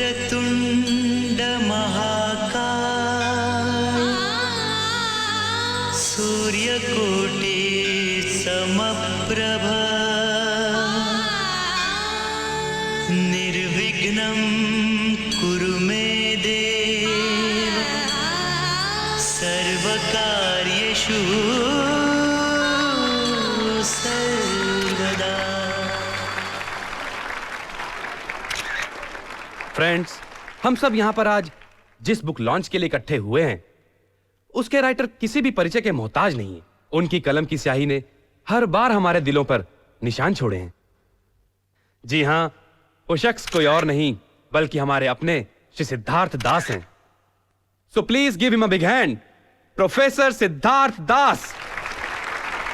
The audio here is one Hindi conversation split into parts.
वक्रतुंड महाकाय सूर्यकोटि समप्रभ निर्विघ्नं कुरु मे देव सर्वकार्येषु सर्वदा। फ्रेंड्स, हम सब यहाँ पर आज जिस बुक लॉन्च के लिए इकट्ठे हुए हैं उसके राइटर किसी भी परिचय के मोहताज नहीं है। उनकी कलम की स्याही ने हर बार हमारे दिलों पर निशान छोड़े हैं। जी हां, वो शख्स कोई और नहीं बल्कि हमारे अपने श्री सिद्धार्थ दास हैं। So please give him a big hand, professor Siddharth Das.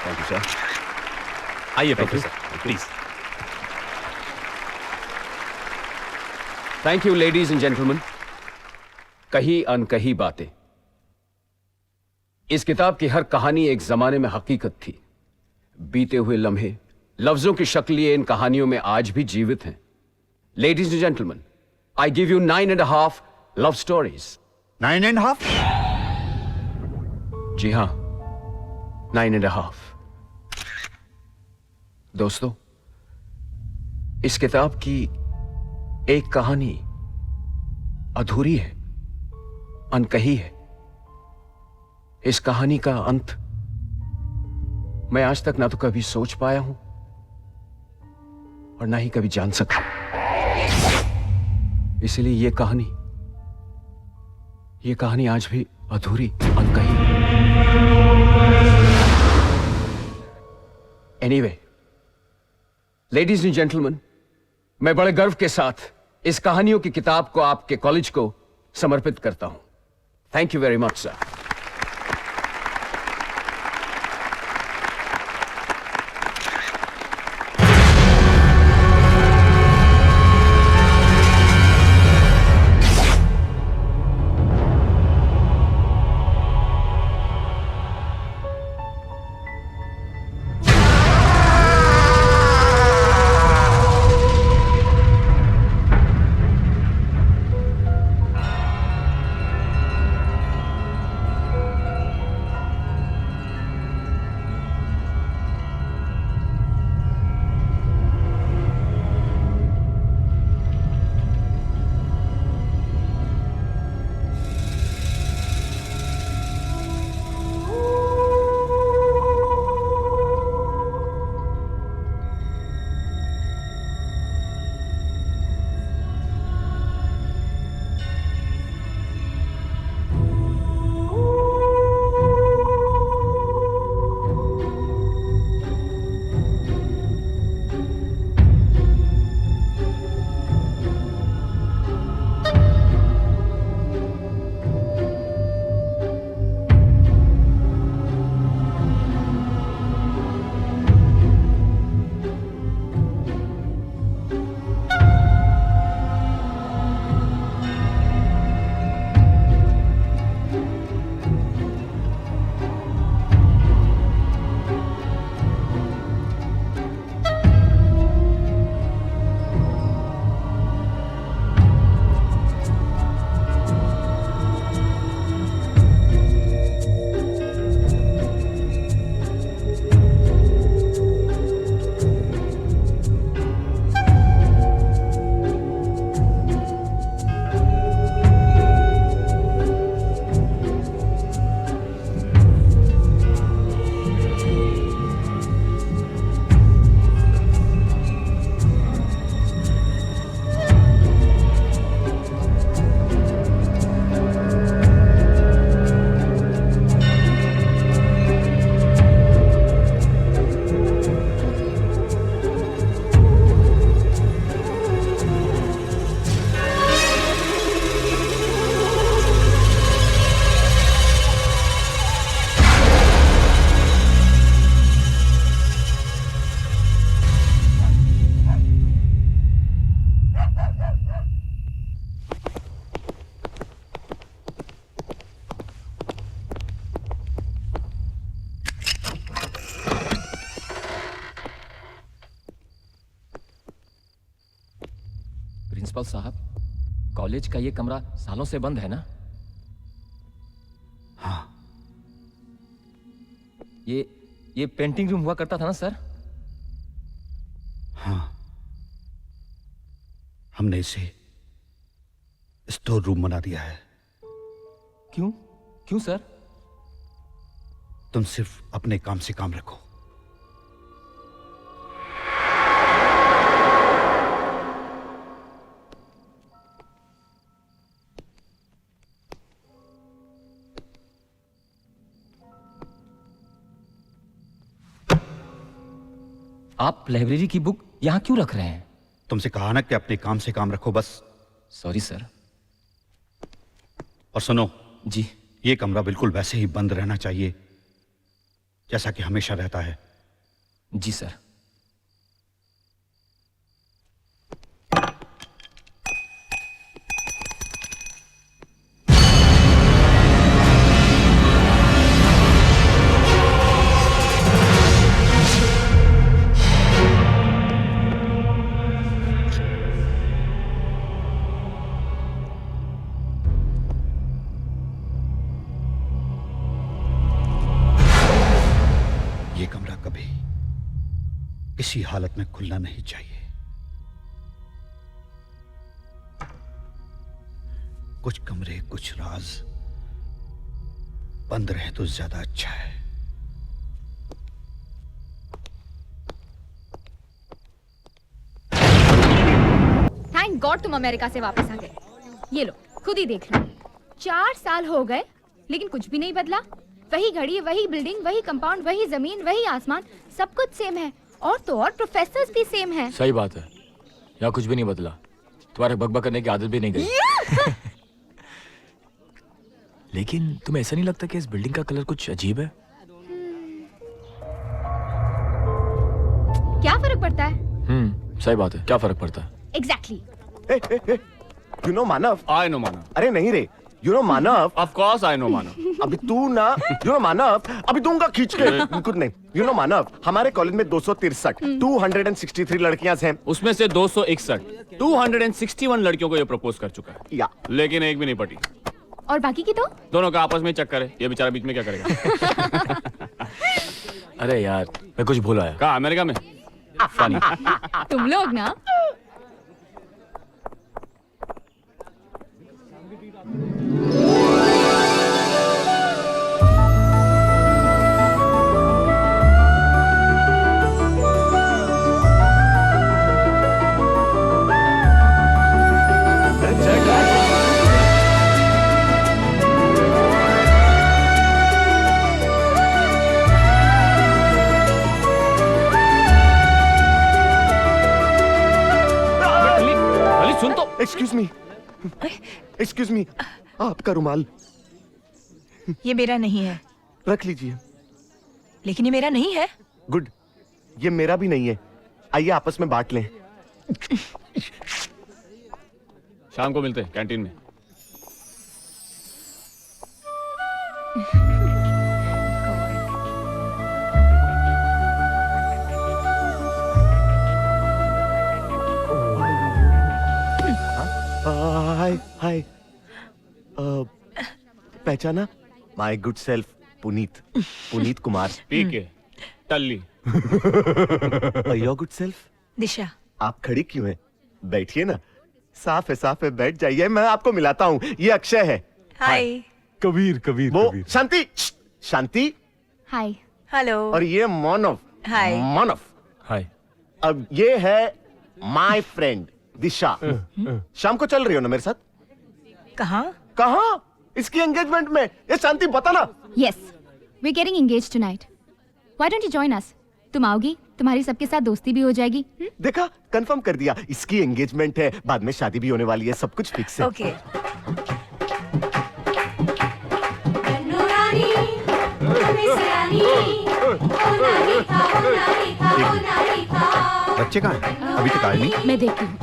Thank you sir. आइए professor, please. Thank you ladies and gentleman. कही अनकही बातें। इस किताब की हर कहानी एक जमाने में हकीकत थी। बीते हुए लम्हे लफ्जों की शक्ल लिए इन कहानियों में आज भी जीवित हैं। Ladies and gentleman, I give you 9.5 love stories. 9.5? जी हां, 9.5। दोस्तों, इस किताब की एक कहानी अधूरी है, अनकही है। इस कहानी का अंत मैं आज तक ना तो कभी सोच पाया हूं और ना ही कभी जान सका। इसलिए ये कहानी आज भी अधूरी, अनकही। एनीवे, लेडीज एंड जेंटलमैन, मैं बड़े गर्व के साथ इस कहानियों की किताब को आपके कॉलेज को समर्पित करता हूं। Thank you very much sir. Principal साहब, कॉलेज का ये कमरा सालों से बंद है ना? हाँ। ये पेंटिंग रूम हुआ करता था ना सर? हाँ, हमने इसे स्टोर रूम बना दिया है। क्यों? क्यों सर? तुम सिर्फ अपने काम से काम रखो। आप लाइब्रेरी की बुक यहां क्यों रख रहे हैं? तुमसे कहा ना कि अपने काम से काम रखो बस। Sorry sir. और सुनो जी। ये कमरा बिल्कुल वैसे ही बंद रहना चाहिए जैसा कि हमेशा रहता है। जी सर। किसी हालत में खुलना नहीं चाहिए। कुछ कमरे, कुछ राज बंद रहे तो ज्यादा अच्छा है। थैंक गॉड तुम अमेरिका से वापस आ गए। ये लो खुद ही देख लो, 4 साल हो गए लेकिन कुछ भी नहीं बदला। वही घड़ी, वही बिल्डिंग, वही कंपाउंड, वही जमीन, वही आसमान, सब कुछ सेम है। और तो और प्रोफेसर्स भी सेम है। सही बात है, यहाँ कुछ भी नहीं बदला। तुम्हारे बकबक करने की आदत भी नहीं गई। लेकिन तुम्हें ऐसा नहीं लगता कि इस बिल्डिंग का कलर कुछ अजीब है? क्या फर्क पड़ता है? सही बात है, क्या फर्क पड़ता है? Exactly. You know Manav? I know मानव। अरे नहीं रे, you know Manav? Of course I know मानव। अभी तू ना, you know मानव? अभी दूंगा खींच के। कुछ नहीं, you know मानव? हमारे कॉलेज में 263, 263 लड़कियां हैं। उसमें से 261, 261 लड़कियों को ये प्रपोज कर चुका है। या लेकिन एक भी नहीं पटी। और बाकी की तो? दोनों का आपस में चक्कर है, ये बेचारा बीच में क्या करेगा? अरे यार, मैं कुछ भूल आया। कहाँ, अमेरिका में? फनी। तुम लोग ना। सुन तो। एक्सक्यूज मी, आपका रुमाल ये मेरा नहीं है। रख लीजिए। लेकिन ये मेरा नहीं है। गुड, ये मेरा भी नहीं है। आइए आपस में बांट लें। शाम को मिलते हैं कैंटीन में। हाय पहचाना? My good self Puneet Kumar. PK Talli. Your good self Disha. आप खड़ी क्यों हैं? बैठिए ना। साफ है, बैठ जाइए, मैं आपको मिलाता हूँ। ये अक्षय है। हाय। कबीर वो शांति। हाय। हेलो। और ये मानव। हाय। मानव। हाय। अब ये है माय फ्रेंड दिशा। शाम को चल रही हो ना मेरे साथ? कहाँ? इसकी एंगेजमेंट में। ये शांति बता ना। Yes, we getting engaged tonight. Why don't you join us? तुम आओगी, तुम्हारी सबके साथ दोस्ती भी हो जाएगी। देखा, कंफर्म कर दिया। इसकी एंगेजमेंट है, बाद में शादी भी होने वाली है, सब कुछ फिक्स है। ओके। बच्चे कहाँ हैं? अभी तक आए नहीं। मैं देखती हूँ।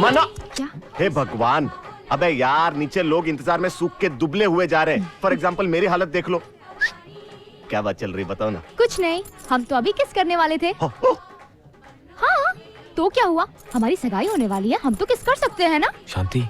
माना। क्या? हे भगवान, अबे यार, नीचे लोग इंतजार में सूख के दुबले हुए जा रहे हैं। फॉर एग्जाम्पल मेरी हालत देख लो। क्या बात चल रही, बताओ ना। कुछ नहीं, हम तो अभी किस करने वाले थे। हाँ, तो क्या हुआ? हमारी सगाई होने वाली है, हम तो किस कर सकते हैं ना। शांति,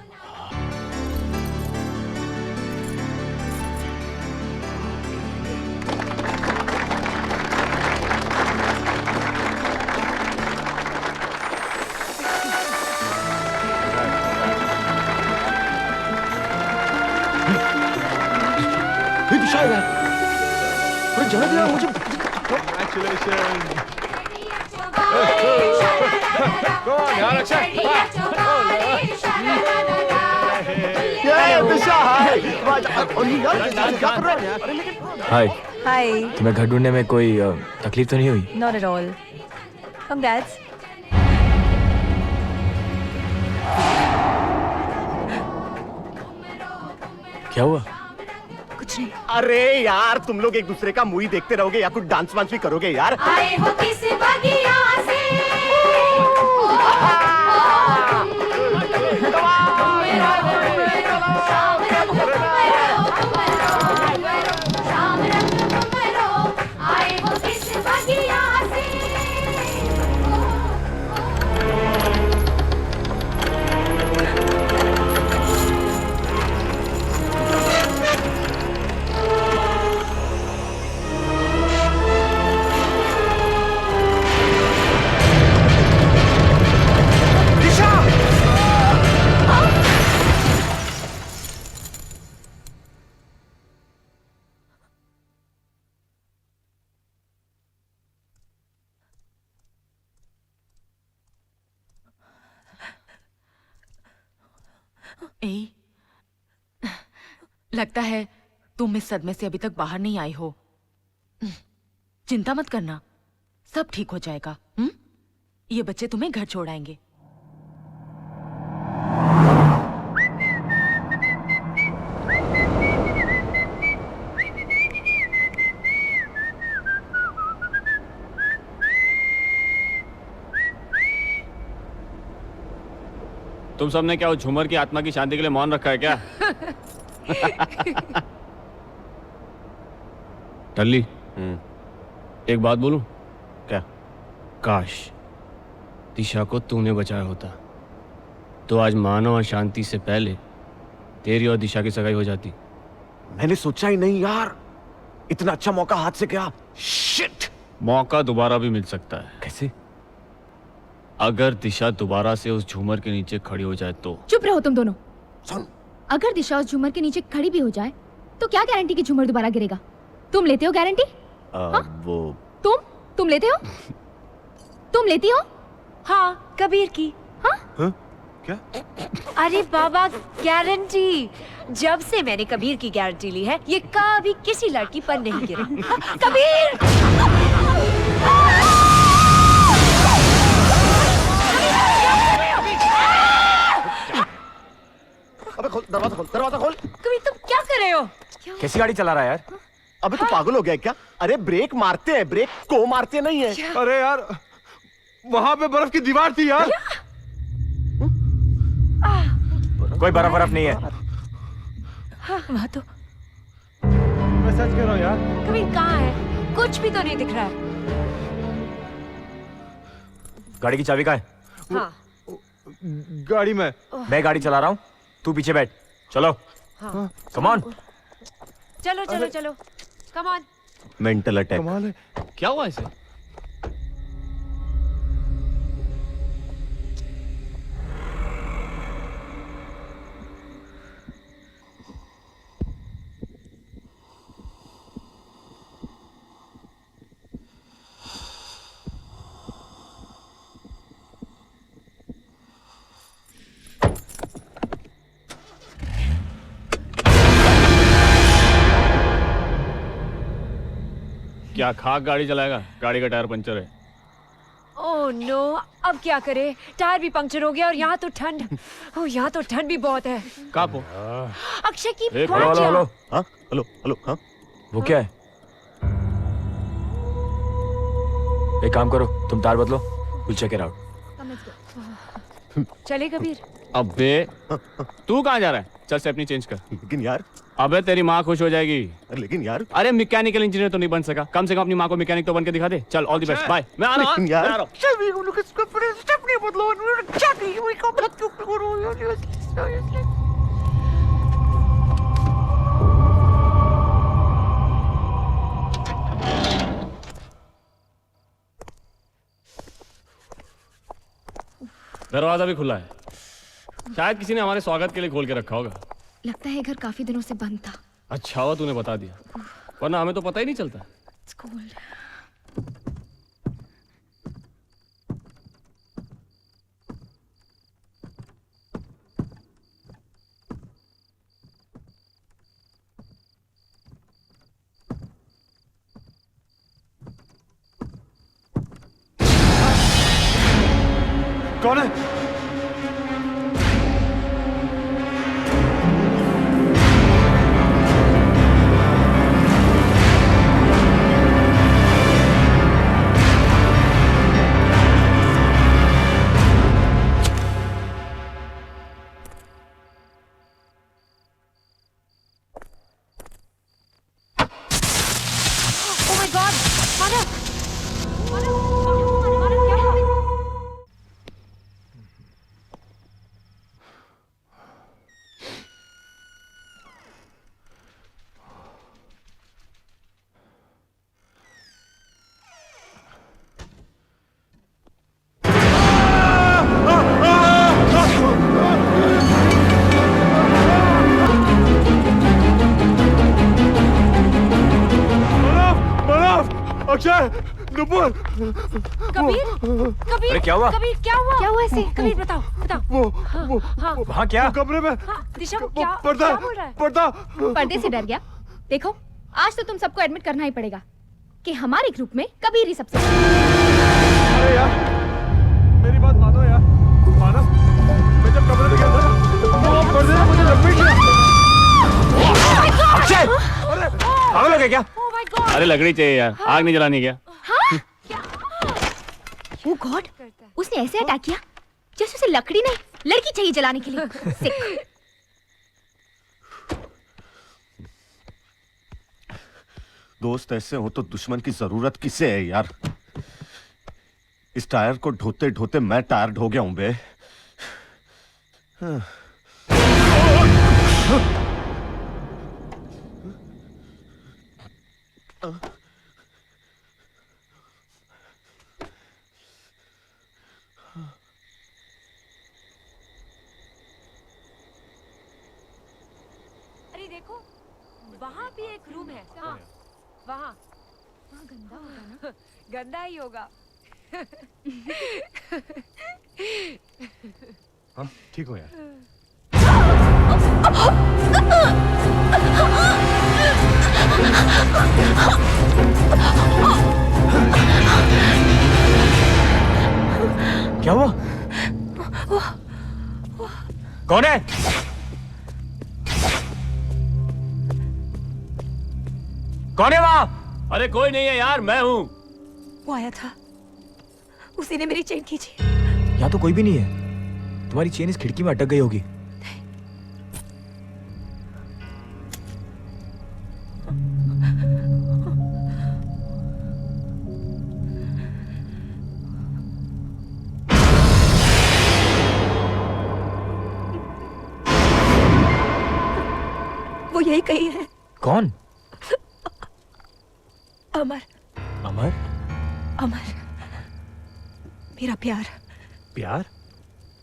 अरे जाने दो यार मुझे। ये दिशा हाय। यार क्या कर रहा है यार? अरे लेकिन हाय, हाय। तुम्हें घर ढूंढने में कोई तकलीफ तो नहीं हुई? Not at all. कंग्रेट्स। क्या हुआ? कुछ नहीं। अरे यार तुम लोग एक दूसरे का मूवी देखते रहोगे या कुछ डांस वांस भी करोगे यार? आए हो किस बगिया से आए हो किस बगिया से ए, लगता है तुम इस सदमे से अभी तक बाहर नहीं आई हो। चिंता मत करना, सब ठीक हो जाएगा। ये बच्चे तुम्हें घर छोड़ आएंगे। तुम सबने क्या उस झूमर की आत्मा की शांति के लिए मौन रखा है क्या? टल्ली, एक बात बोलूं? क्या? काश दिशा को तूने बचाया होता तो आज मानव और शांति से पहले तेरी और दिशा की सगाई हो जाती। मैंने सोचा ही नहीं यार, इतना अच्छा मौका हाथ से गया। शिट! मौका दोबारा भी मिल सकता है। कैसे? अगर दिशा दोबारा से उस झूमर के नीचे खड़ी हो जाए तो। चुप रहो तुम दोनों। सुन, अगर दिशा उस झूमर के नीचे खड़ी भी हो जाए तो क्या गारंटी कि झूमर दोबारा गिरेगा? तुम लेते हो गारंटी? वो तुम लेते हो? तुम लेती हो? हाँ, कबीर की। हाँ? क्या? अरे बाबा, गारंटी। जब से मैंने कबीर की गारंटी ली है, ये कभी किसी लड़की पर नहीं गिरा। कबीर! अबे खोल, दरवाजा खोल, दरवाजा खोल। कबीर, तुम क्या कर रहे हो? कैसी गाड़ी चला रहा है यार? अबे तू पागल हो गया क्या? अरे ब्रेक मारते हैं, ब्रेक को मारते नहीं है। अरे यार, वहां पे बर्फ की दीवार थी यार। कोई बर्फ नहीं है। वहाँ तो मैं सच कह रहा हूँ यार। कबीर कहाँ है? कुछ भी तो नहीं दिख रहा है। गाड़ी की चाबी कहाँ है? हाँ, गाड़ी में। मैं गाड़ी चला रहा हूँ, तू पीछे बैठ। चलो, हाँ। Come on. चलो चलो चलो, कम ऑन। Mental attack. कमाल है। क्या हुआ इसे? क्या खाक गाड़ी चलाएगा? गाड़ी का टायर पंचर है। ओह नो, अब क्या करे? टायर भी पंक्चर हो गया और यहाँ तो ठंड। ओह, यहाँ तो ठंड भी बहुत है। कापो। अक्षय की एक हेलो हेलो हेलो। हाँ? हेलो हेलो हाँ? वो क्या है? एक काम करो, तुम तार बदलो, विल चेक इट आउट। चले कबीर। अबे तू कहाँ जा रहा है? चल से अपनी चेंज कर। लेकिन यार, अबे तेरी माँ खुश हो जाएगी। लेकिन यार, अरे मैकेनिकल इंजीनियर तो नहीं बन सका, कम से कम अपनी माँ को मैकेनिक तो बन के दिखा दे। चल, ऑल द बेस्ट, बाय। मैं आ रहा हूँ। लेकिन यार, मैं आ रहा हूँ। दरवाजा भी खुला है, शायद किसी ने हमारे स्वागत के लिए खोल के रखा होगा। लगता है घर काफी दिनों से बंद था। अच्छा हुआ तूने बता दिया, वरना हमें तो पता ही नहीं चलता। It's cold. कौन है? Oh my God! मानव! मानव! मानव क्या है? अक्षय, नुपुर, कबीर, कबीर, अरे क्या हुआ? कबीर क्या हुआ? क्या हुआ ऐसे? कबीर बताओ, बताओ। हाँ, वहाँ क्या? कमरे में हाँ, दिशा को क्या पर्दा, क्या बोल रहा है? पर्दा। पर्दे से डर गया। देखो, आज तो तुम सबको एडमिट करना ही पड़ेगा कि हमारे ग्रुप में कबीर ही सबसे अरे यार, मेरी बात मानो यार। मानव, मैं जब कमरे में गया था, वो पर्दे ने मुझे लपेट लिया। अक्षय! अरे, पागल हो गया क्या? Oh my God! अरे लकड़ी चाहिए यार, आग नहीं जलानी क्या? ओ गॉड, उसने ऐसे अटैक किया जैसे उसे लकड़ी नहीं लड़की चाहिए जलाने के लिए। सिक। दोस्त ऐसे हो तो दुश्मन की जरूरत किसे है यार? इस टायर को ढोते ढोते मैं टायर्ड हो गया हूं बे। अरे देखो, वहाँ भी एक रूम है। हाँ, वहाँ गंदा होगा ना? गंदा ही होगा। हाँ, ठीक हो यार। क्या हुआ? कौन है? कौन है वहां? अरे कोई नहीं है यार, मैं हूँ। वो आया था, उसी ने मेरी चेन खींची। यहाँ तो कोई भी नहीं है। तुम्हारी चेन इस खिड़की में अटक गई होगी। वो यही कही है। कौन? अमर, अमर? अमर, मेरा प्यार। प्यार?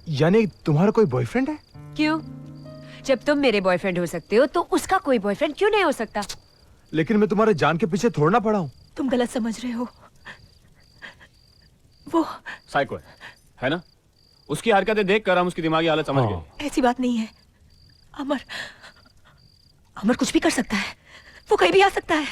यानी तुम्हारा कोई बॉयफ्रेंड है? क्यों? जब तुम मेरे बॉयफ्रेंड हो सकते हो तो उसका कोई बॉयफ्रेंड क्यों नहीं हो सकता? लेकिन मैं तुम्हारे जान के पीछे थोड़ा ना पड़ा हूँ। तुम गलत समझ रहे हो। वो साइको है ना? उसकी हरकतें देखकर हम उसकी दिमागी हालत समझ गए। ऐसी बात नहीं है। अमर, अमर कुछ भी कर सकता है। वो कहीं भी आ सकता है।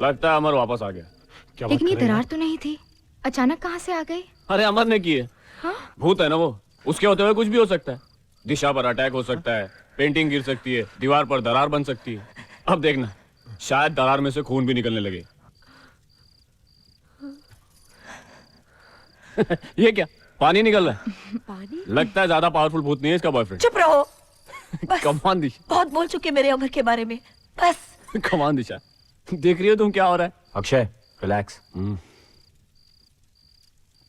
लगता है अमर वापस आ गया। लेकिन ये दरार तो नहीं थी, अचानक कहाँ से आ गई? अरे अमर ने की है। भूत है ना वो, उसके होते हुए कुछ भी हो सकता है। दिशा पर अटैक हो सकता है, पेंटिंग गिर सकती है, दीवार पर दरार बन सकती है। अब देखना, शायद दरार में से खून भी निकलने लगे। ये क्या, पानी निकल रहा है? पानी? लगता है ज्यादा पावरफुल भूत नहीं है इसका बॉयफ्रेंड। चुप रहो। बस, कमान दिशा, बहुत बोल चुके मेरे अमर के बारे में। बस। कमान दिशा, देख रही हो तुम क्या हो रहा है? अक्षय, रिलैक्स।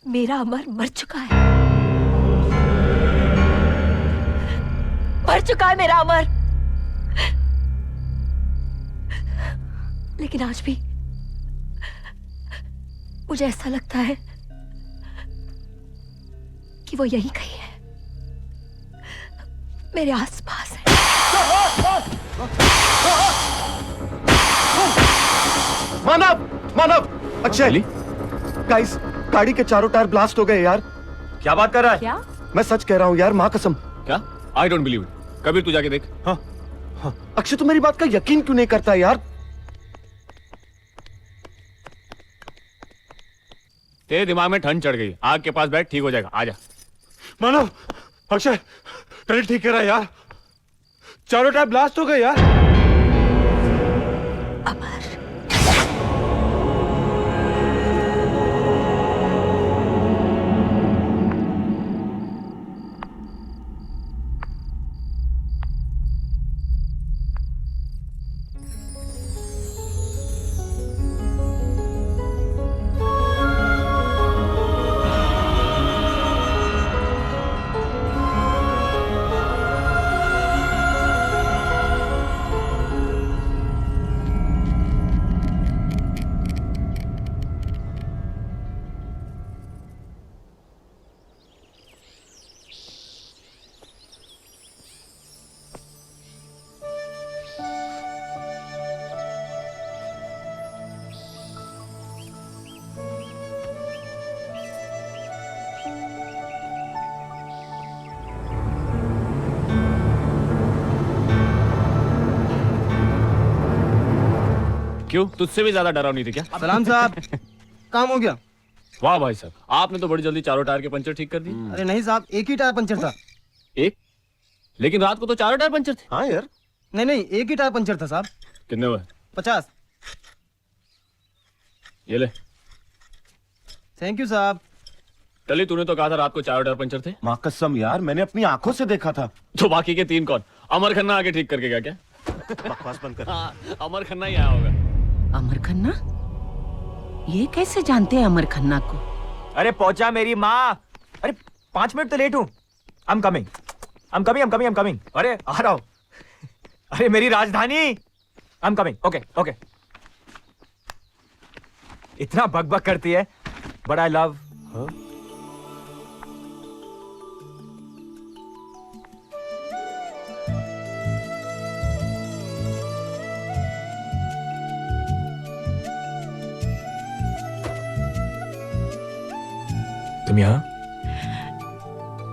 मेरा अमर मर चुका है। मर चुका है मेरा अमर। लेकिन आज भी मुझे ऐसा लगता है कि वो यहीं कहीं है, मेरे आसपास है। मानव, मानव, अक्षय, गाइस, गाड़ी के चारों टायर ब्लास्ट हो गए यार। क्या बात कर रहा है? क्या? मैं सच कह रहा हूँ यार, माँ कसम। क्या? I don't believe it. Kabir तू जाके देख। हाँ, हाँ। अक्षय, तू मेरी बात का यकीन क्यों नहीं करता यार? तेरे दिमाग में ठंड चढ़ गई। आग के पास बैठ, ठीक हो जाएगा। आजा। मानव, अक्षय, टनल ठीक कर रहा है यार। चारों टायर ब्लास्ट हो गए यार। अमर, क्यों? तुझसे भी ज्यादा डरावनी थी क्या? सलाम साहब, काम हो गया। वाह भाई साहब, आपने तो बड़ी जल्दी चारों टायर के पंचर ठीक कर दिए। अरे नहीं साहब, एक ही टायर पंचर था। एक? लेकिन रात को तो चारों टायर पंचर थे। हाँ यार। नहीं, एक ही टायर पंचर था साहब। कितने हुए? 50। ये ले। थैंक यू साहब। टली, तूने तो कहा था रात को चारों टायर पंचर थे। माँ कसम यार, मैंने अपनी आंखों से देखा था। तो बाकी के 3 कौन? अमर खन्ना आके ठीक करके गया क्या? बकवास बंद कर। हाँ, अमर खन्ना ही आया होगा। अमर खन्ना? ये कैसे जानते हैं अमर खन्ना को? अरे पहुंचा मेरी माँ। अरे 5 मिनट तो लेट हूँ। I'm coming. अरे आ रहा हूँ। अरे मेरी राजधानी। I'm coming. Okay. इतना बकबक करती है, but I love her. तुम यहाँ?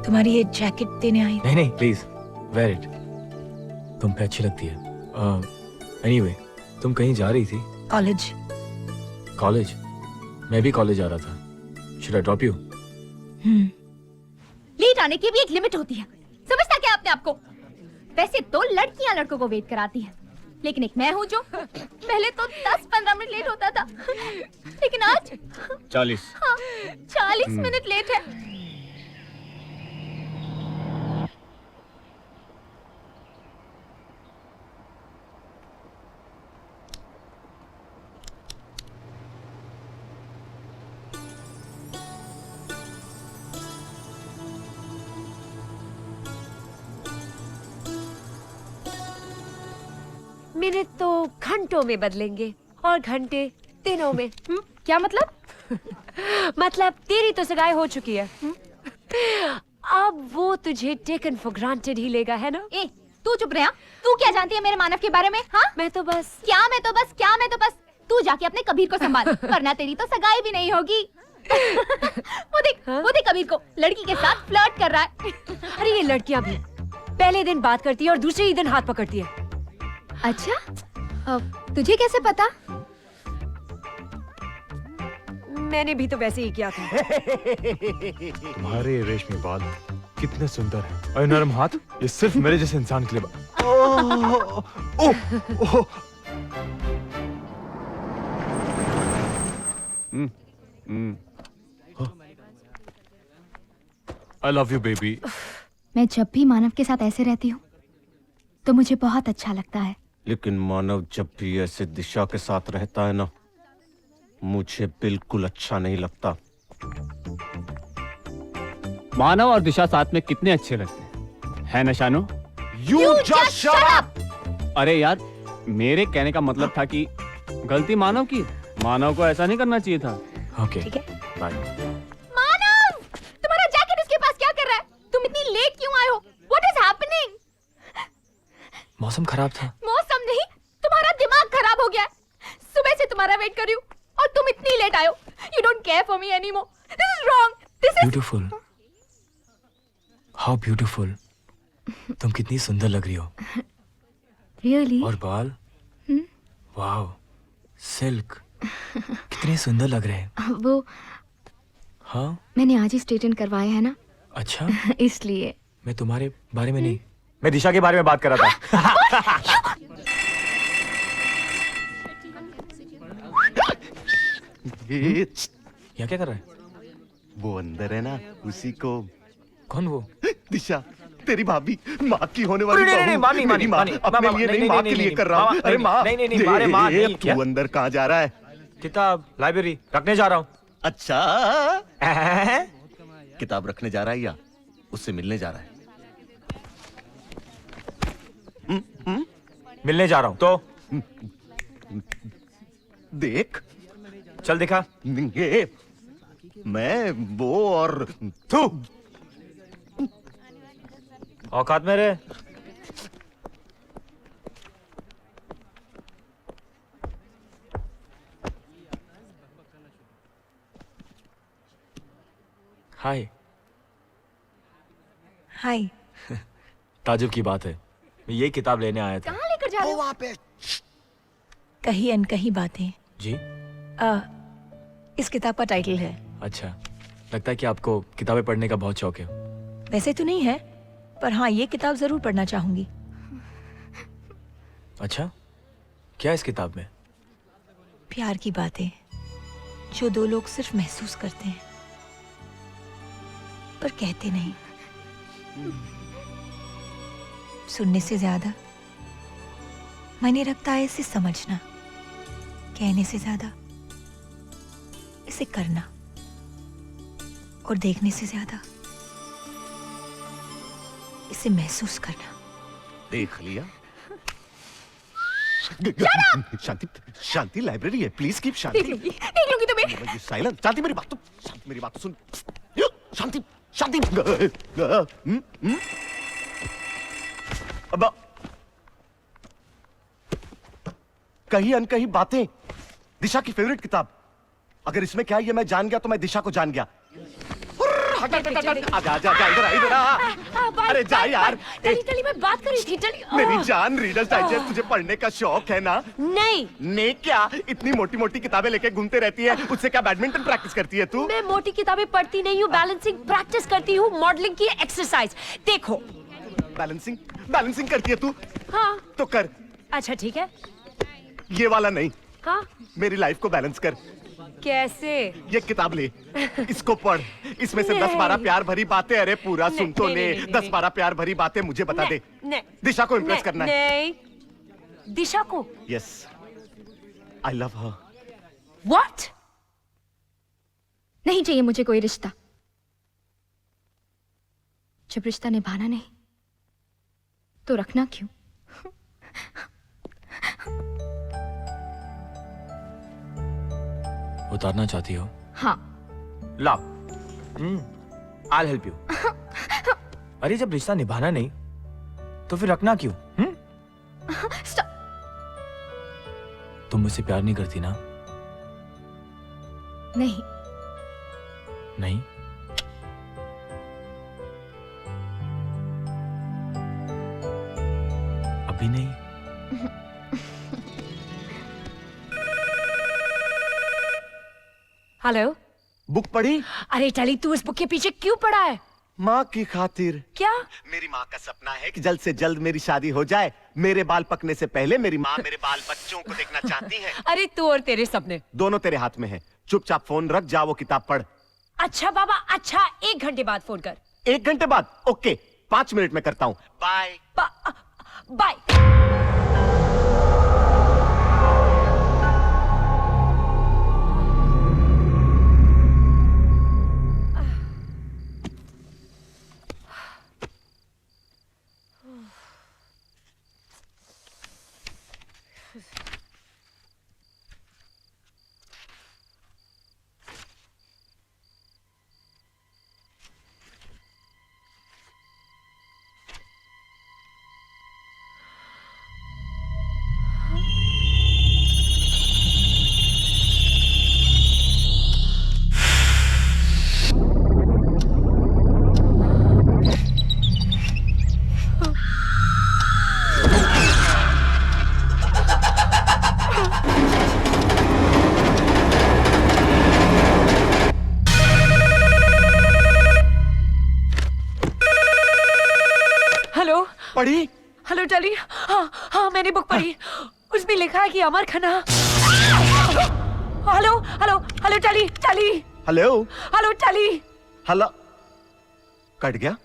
तुम्हारी ये जैकेट देने आई। नहीं प्लीज वेयर इट, तुम पे अच्छी लगती है। एनीवे, तुम कहीं जा रही थी? कॉलेज। कॉलेज? मैं भी कॉलेज जा रहा था। Should I drop you? Late आने की भी एक लिमिट होती है, समझता क्या आपने आपको? वैसे तो लड़कियां लड़कों को वेट कराती हैं, लेकिन एक मैं हूँ जो पहले तो 10-15 मिनट लेट होता था, लेकिन आज 40। हाँ, 40 मिनट लेट है। मिनट तो घंटों में बदलेंगे और घंटे दिनों में। क्या मतलब? मतलब तेरी तो सगाई हो चुकी है, अब वो तुझे टेकन फॉर ग्रांटेड ही लेगा, है ना? ए, तू चुप रहा। तू क्या जानती है मेरे मानव के बारे में? हाँ, मैं तो बस तू जाके अपने कबीर को संभाल, वरना तेरी तो सगाई भी नहीं होगी। वो देख कबीर को लड़की के साथ फ्लर्ट कर रहा है। अरे ये लड़कियां भी पहले दिन बात करती है और दूसरे ही दिन हाथ पकड़ती है। अच्छा, तुझे कैसे पता? मैंने भी तो वैसे ही किया था। तुम्हारे रेशमी बाल कितने सुंदर हैं और नरम हाथ, ये सिर्फ मेरे जैसे इंसान के लिए आई लव यू बेबी। मैं जब भी मानव के साथ ऐसे रहती हूँ तो मुझे बहुत अच्छा लगता है, लेकिन मानव जब भी ऐसे दिशा के साथ रहता है ना, मुझे बिल्कुल अच्छा नहीं लगता। मानव और दिशा साथ में कितने अच्छे लगते हैं, है ना शानो? You just shut up! अरे यार, मेरे कहने का मतलब था कि गलती मानव की, मानव को ऐसा नहीं करना चाहिए था। ओके ठीक है? बाय। मानव, तुम्हारा जैकेट इसके पास क्या कर रहा है? तुम इतनी लेट क्यों आए हो? What is happening? मौसम खराब था। मौसम नहीं, तुम्हारा दिमाग खराब हो गया है। सुबह से तुम्हारा वेट कर रही हूँ और तुम इतनी लेट आए हो। You don't care for me anymore. This is wrong. This is beautiful, how beautiful. तुम कितनी सुंदर लग रही हो। Really? और बाल, वाओ, सिल्क, कितने सुंदर लग रहे हैं। वो हाँ, मैंने आज ही स्ट्रेटन करवाया है ना, अच्छा। इसलिए। मैं तुम्हारे बारे में नहीं, मैं दिशा के बारे में बात कर रहा था। यहाँ क्या कर रहा है? वो अंदर है ना, उसी को। कौन वो? दिशा, तेरी भाभी, माँ की होने वाली नहीं, नहीं, बहू। माँ नहीं, मेरी माँ, अपने लिए नहीं, माँ के लिए कर रहा हूँ। अरे माँ, नहीं, मारे माँ नहीं। तू अंदर कहाँ जा रहा है? किताब लाइब्रेरी रखने जा रहा हूँ। अच्छा, किताब रखने जा रहा है या उससे मिलने जा रहा है? मिलने जा रहा हूँ तो देख, चल दिखा। ये मैं वो और तू औकात में रहे। हाय। हाय। ताजुब की बात है, मैं यही किताब लेने आया था। कहाँ लेकर जा रहे हो? वहाँ पे। कहीं अनकहीं बातें। जी? इस किताब का टाइटल है। अच्छा, लगता है कि आपको किताबें पढ़ने का बहुत शौक है। वैसे तो नहीं है, पर हाँ, ये किताब जरूर पढ़ना चाहूंगी। अच्छा, क्या है इस किताब में? प्यार की बातें जो दो लोग सिर्फ महसूस करते हैं पर कहते नहीं। सुनने से ज्यादा मायने रखता है इसे समझना, कहने से ज्यादा इसे करना, और देखने से ज्यादा इसे महसूस करना। देख लिया? शांति, शांति, लाइब्रेरी है, प्लीज कीप शांति। देख लूंगी तुम्हें। साइलेंट। शांति, मेरी बात तो, शांति, मेरी बात तो सुन। शांति, शांति। अब कहीं अनकहीं बातें, दिशा की फेवरेट किताब। अगर इसमें क्या है ये मैं जान गया तो मैं दिशा को जान गया। आजा, आजा, इधर आ, इधर आ। अरे जा यार। टली मैं बात कर रही थी। टली मेरी जान, रीडर्स डाइजेस्ट तुझे पढ़ने का शौक है ना? नहीं। ने क्या इतनी मोटी मोटी किताबें लेके घूमते रहती है? उससे क्या बैडमिंटन प्रैक्टिस करती है तू? मैं मोटी किताबें पढ़ती नहीं हूँ, बैलेंसिंग प्रैक्टिस करती हूँ, मॉडलिंग की एक्सरसाइज। देखो, बैलेंसिंग, बैलेंसिंग करती है तू? हाँ तो कर। अच्छा ठीक है। ये वाला नहीं, हाँ मेरी लाइफ को बैलेंस कर। कैसे? ये किताब ले, इसको पढ़। इसमें से 10-12 प्यार भरी बातें, अरे पूरा सुन तो ले। 10-12 प्यार भरी बातें मुझे बता दे। दिशा को इम्प्रेस करना है। नहीं, दिशा को? Yes, I love her. What? नहीं चाहिए मुझे कोई रिश्ता। जब रिश्ता निभाना नहीं तो रखना क्यों? उतारना चाहती हो? हाँ। लाओ, I'll help you। अरे जब रिश्ता निभाना नहीं तो फिर रखना क्यों? तुम मुझसे प्यार नहीं करती ना? नहीं। नहीं? अभी नहीं? हेलो। बुक पढ़ी? अरे टली, तू इस बुक के पीछे क्यों पड़ा है? माँ की खातिर। क्या? मेरी माँ का सपना है कि जल्द से जल्द मेरी शादी हो जाए। मेरे बाल पकने से पहले मेरी माँ मेरे बाल बच्चों को देखना चाहती है। अरे तू और तेरे सपने दोनों तेरे हाथ में है। चुपचाप फोन रख, जा वो किताब पढ़। अच्छा बाबा, अच्छा 1 घंटे बाद फोन कर। 1 घंटे बाद? ओके, 5 मिनट में करता हूँ। बाय। बाय। पढ़ी? हेलो टली, हाँ हाँ मैंने बुक पढ़ी। उसमें लिखा है कि अमर खन्ना। हेलो हेलो हेलो टली टली। हेलो हेलो टली। हेलो। कट गया?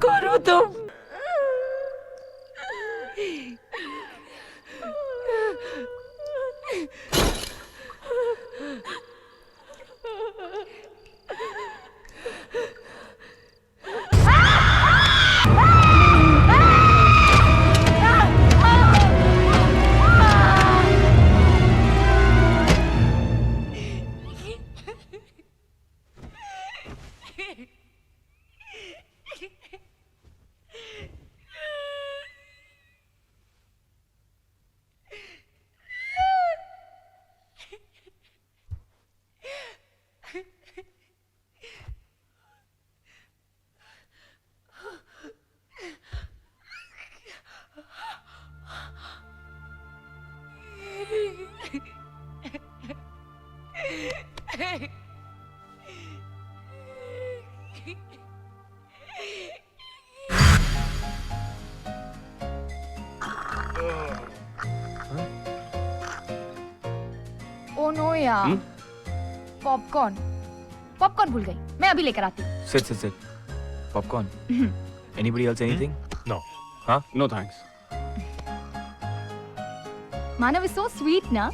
कौन हो तुम? ओ नो यार, पॉपकॉर्न पॉपकॉर्न भूल गई। मैं अभी लेकर आती हूँ। Sit, sit, sit. Popcorn. Anybody else anything? No. हाँ? No thanks. Manav is so sweet ना।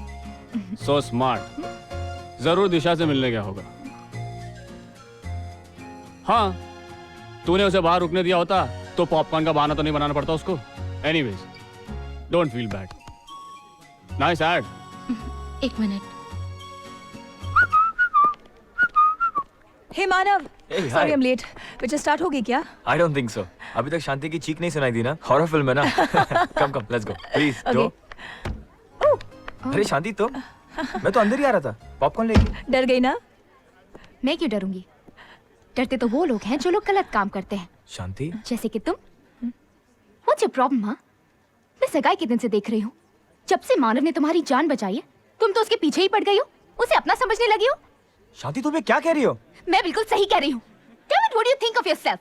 So smart. जरूर दिशा से मिलने गया होगा। हाँ, तूने उसे बाहर रुकने दिया होता तो पॉपकॉर्न का बहाना तो नहीं बनाना पड़ता उसको। Anyways, don't feel bad. Nice ad. एक minute. Hey Manav, Hey, hi. Sorry I am late. Picture start होगी क्या? I don't think so. अभी तक शांति की चीख नहीं सुनाई दी ना? हॉरर फिल्म है ना? Come, come, let's go. Please, Okay. दो। अरे शांति तुम? मैं तो अंदर ही आ रहा था। पॉपकॉर्न लेके। डर गई ना? मैं क्यों डरूंगी? डरते तो वो लोग हैं जो लोग गलत काम करते हैं, शांति? जैसे कि तुम। What's your problem, हाँ? मैं सगाई के दिन से देख रही हूँ। जब से मानव ने तुम्हारी जान बचाई है, तुम तो उसके पीछे ही पड़ गई हो, उसे अपना समझने लगी हो। शांति तुम्हें क्या कह रही हो? मैं बिल्कुल सही कह रही हूँ। Damn it, what do you think of yourself?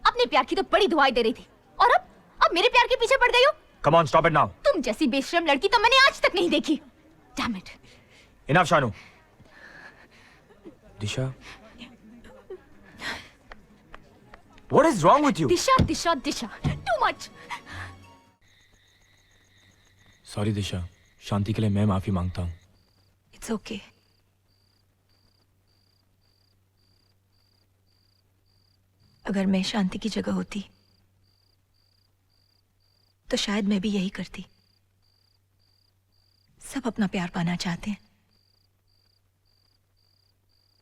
अपने प्यार की तो बड़ी दुआएं दे रही थी, और अब मेरे प्यार के पीछे पड़ गई हो। Come on, stop it now. तुम जैसी बेशरम लड़की तो मैंने आज तक नहीं देखी। Damn it. Enough, Shanu. Disha. What is wrong with you? Disha Disha Disha, too much. Sorry दिशा, शांति के लिए मैं माफी मांगता हूँ। It's okay. अगर मैं शांति की जगह होती तो शायद मैं भी यही करती। सब अपना प्यार पाना चाहते हैं,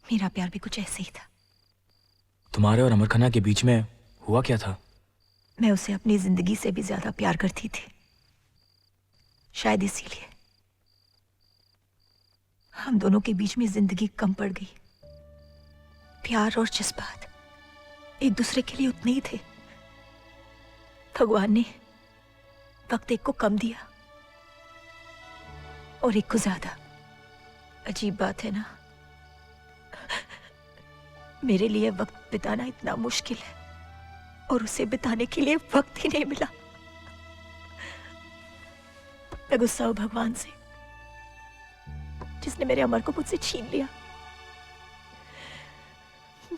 मेरा प्यार भी कुछ ऐसे ही था। तुम्हारे और अमर खन्ना के बीच में हुआ क्या था? मैं उसे अपनी जिंदगी से भी ज्यादा प्यार करती थी, शायद इसीलिए हम दोनों के बीच में जिंदगी कम पड़ गई। प्यार और जज्बात एक दूसरे के लिए उतने ही थे, भगवान ने वक्त एक को कम दिया और एक को ज्यादा। अजीब बात है ना, मेरे लिए वक्त बिताना इतना मुश्किल है और उसे बिताने के लिए वक्त ही नहीं मिला। मैं गुस्सा हूं भगवान से जिसने मेरे अमर को मुझसे छीन लिया।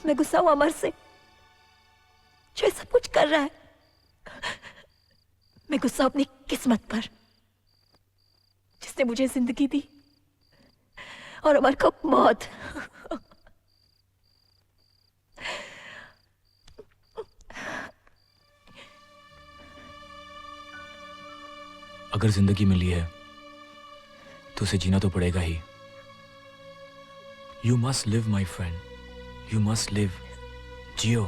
मैं गुस्सा हूं अमर से जो सब कुछ कर रहा है। मैं गुस्सा हूं अपनी किस्मत पर जिसने मुझे जिंदगी दी और अमर को मौत। अगर जिंदगी मिली है तो उसे जीना तो पड़ेगा ही। You must live my friend, you must live. जियो।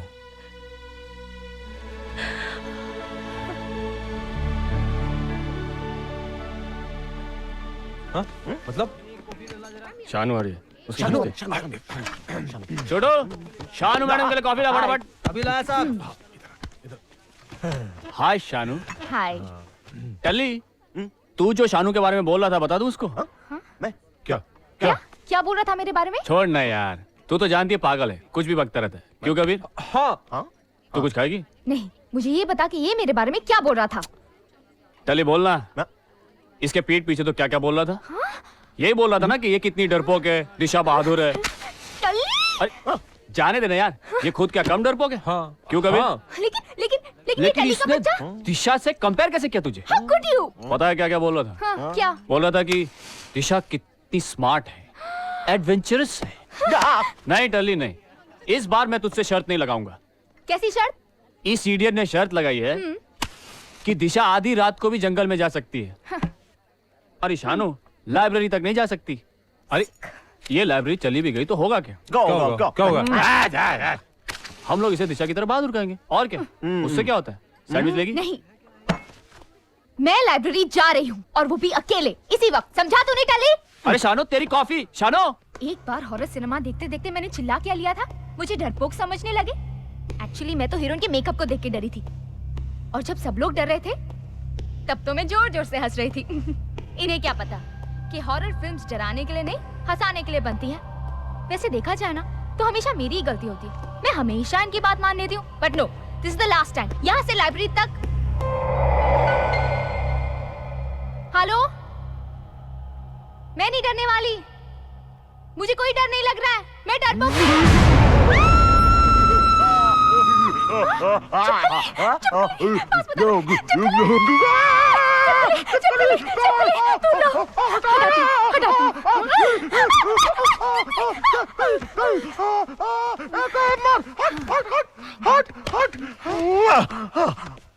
हाँ? मतलब शानू आ रही है। उसकी शानू, दोस्ती। शानू, छोटो, शानू मैडम के लिए कॉफी ला फटाफट। अभी लाया साहब। हाय शानू। हाय। टल्ली, तू जो शानू के बारे में बोल रहा था बता दूं उसको? मैं क्या बोल रहा था मेरे बारे में? छोड़ ना यार, तू तो जानती है पागल है, कुछ भी बकता रहता है। क्यों कबीर? हाँ तू कुछ खाएगी? नहीं, मुझे ये बता कि ये मेरे बारे में क्या बोल रहा था। टल्ली बोलना। इसके पीठ पीछे तो क्या क्या बोल रहा था? यही बोल रहा था ना कि ये कितनी डरपोक है, दिशा बहादुर है। अरे जाने देना यार, ये खुद क्या कम डरपोक है? हाँ। क्यों कबीर? लेकिन लेकिन इसने दिशा से कंपेयर कैसे किया तुझे? How could you? पता है क्या क्या बोल रहा था? हाँ, क्या? बोल रहा था कि दिशा कितनी स्मार्ट है, एडवेंचरस है। नहीं टल्ली नहीं, इस बार मैं तुझसे शर्त नहीं लगाऊंगा। कैसी शर्त? इस इडियट ने शर्त लगाई है कि दिशा आधी रात को भी जंगल में जा सकती है। अरे शानू, लाइब्रेरी तक नहीं जा सकती। अरे ये लाइब्रेरी चली भी गई तो होगा क्या? क्या होगा? हम लोग इसे दिशा की तरफ बहादुर कहेंगे और क्या। उससे क्या होता है? सैंडविच लेगी? नहीं, मैं लाइब्रेरी जा रही हूँ और वो भी अकेले, इसी वक्त। समझा तूने टली? अरे शानू तेरी कॉफी। शानू, एक बार हॉरर सिनेमा देखते देखते मैंने चिल्ला क्या लिया था, मुझे डरपोक समझने लगे। एक्चुअली मैं तो हीरोइन के मेकअप को देख के डरी थी और जब सब लोग डर रहे थे तब तो मैं जोर जोर से हंस रही थी। इन्हें क्या पता कि हॉरर फिल्म्स डराने के लिए नहीं, हंसाने के लिए बनती हैं। वैसे देखा जाए ना तो हमेशा मेरी ही गलती होती है। मैं हमेशा इनकी बात मान लेती हूँ, but no, this is the last time. यहाँ से लाइब्रेरी तक। हेलो, मैं नहीं डरने वाली, मुझे कोई डर नहीं लग रहा है, मैं डरपोक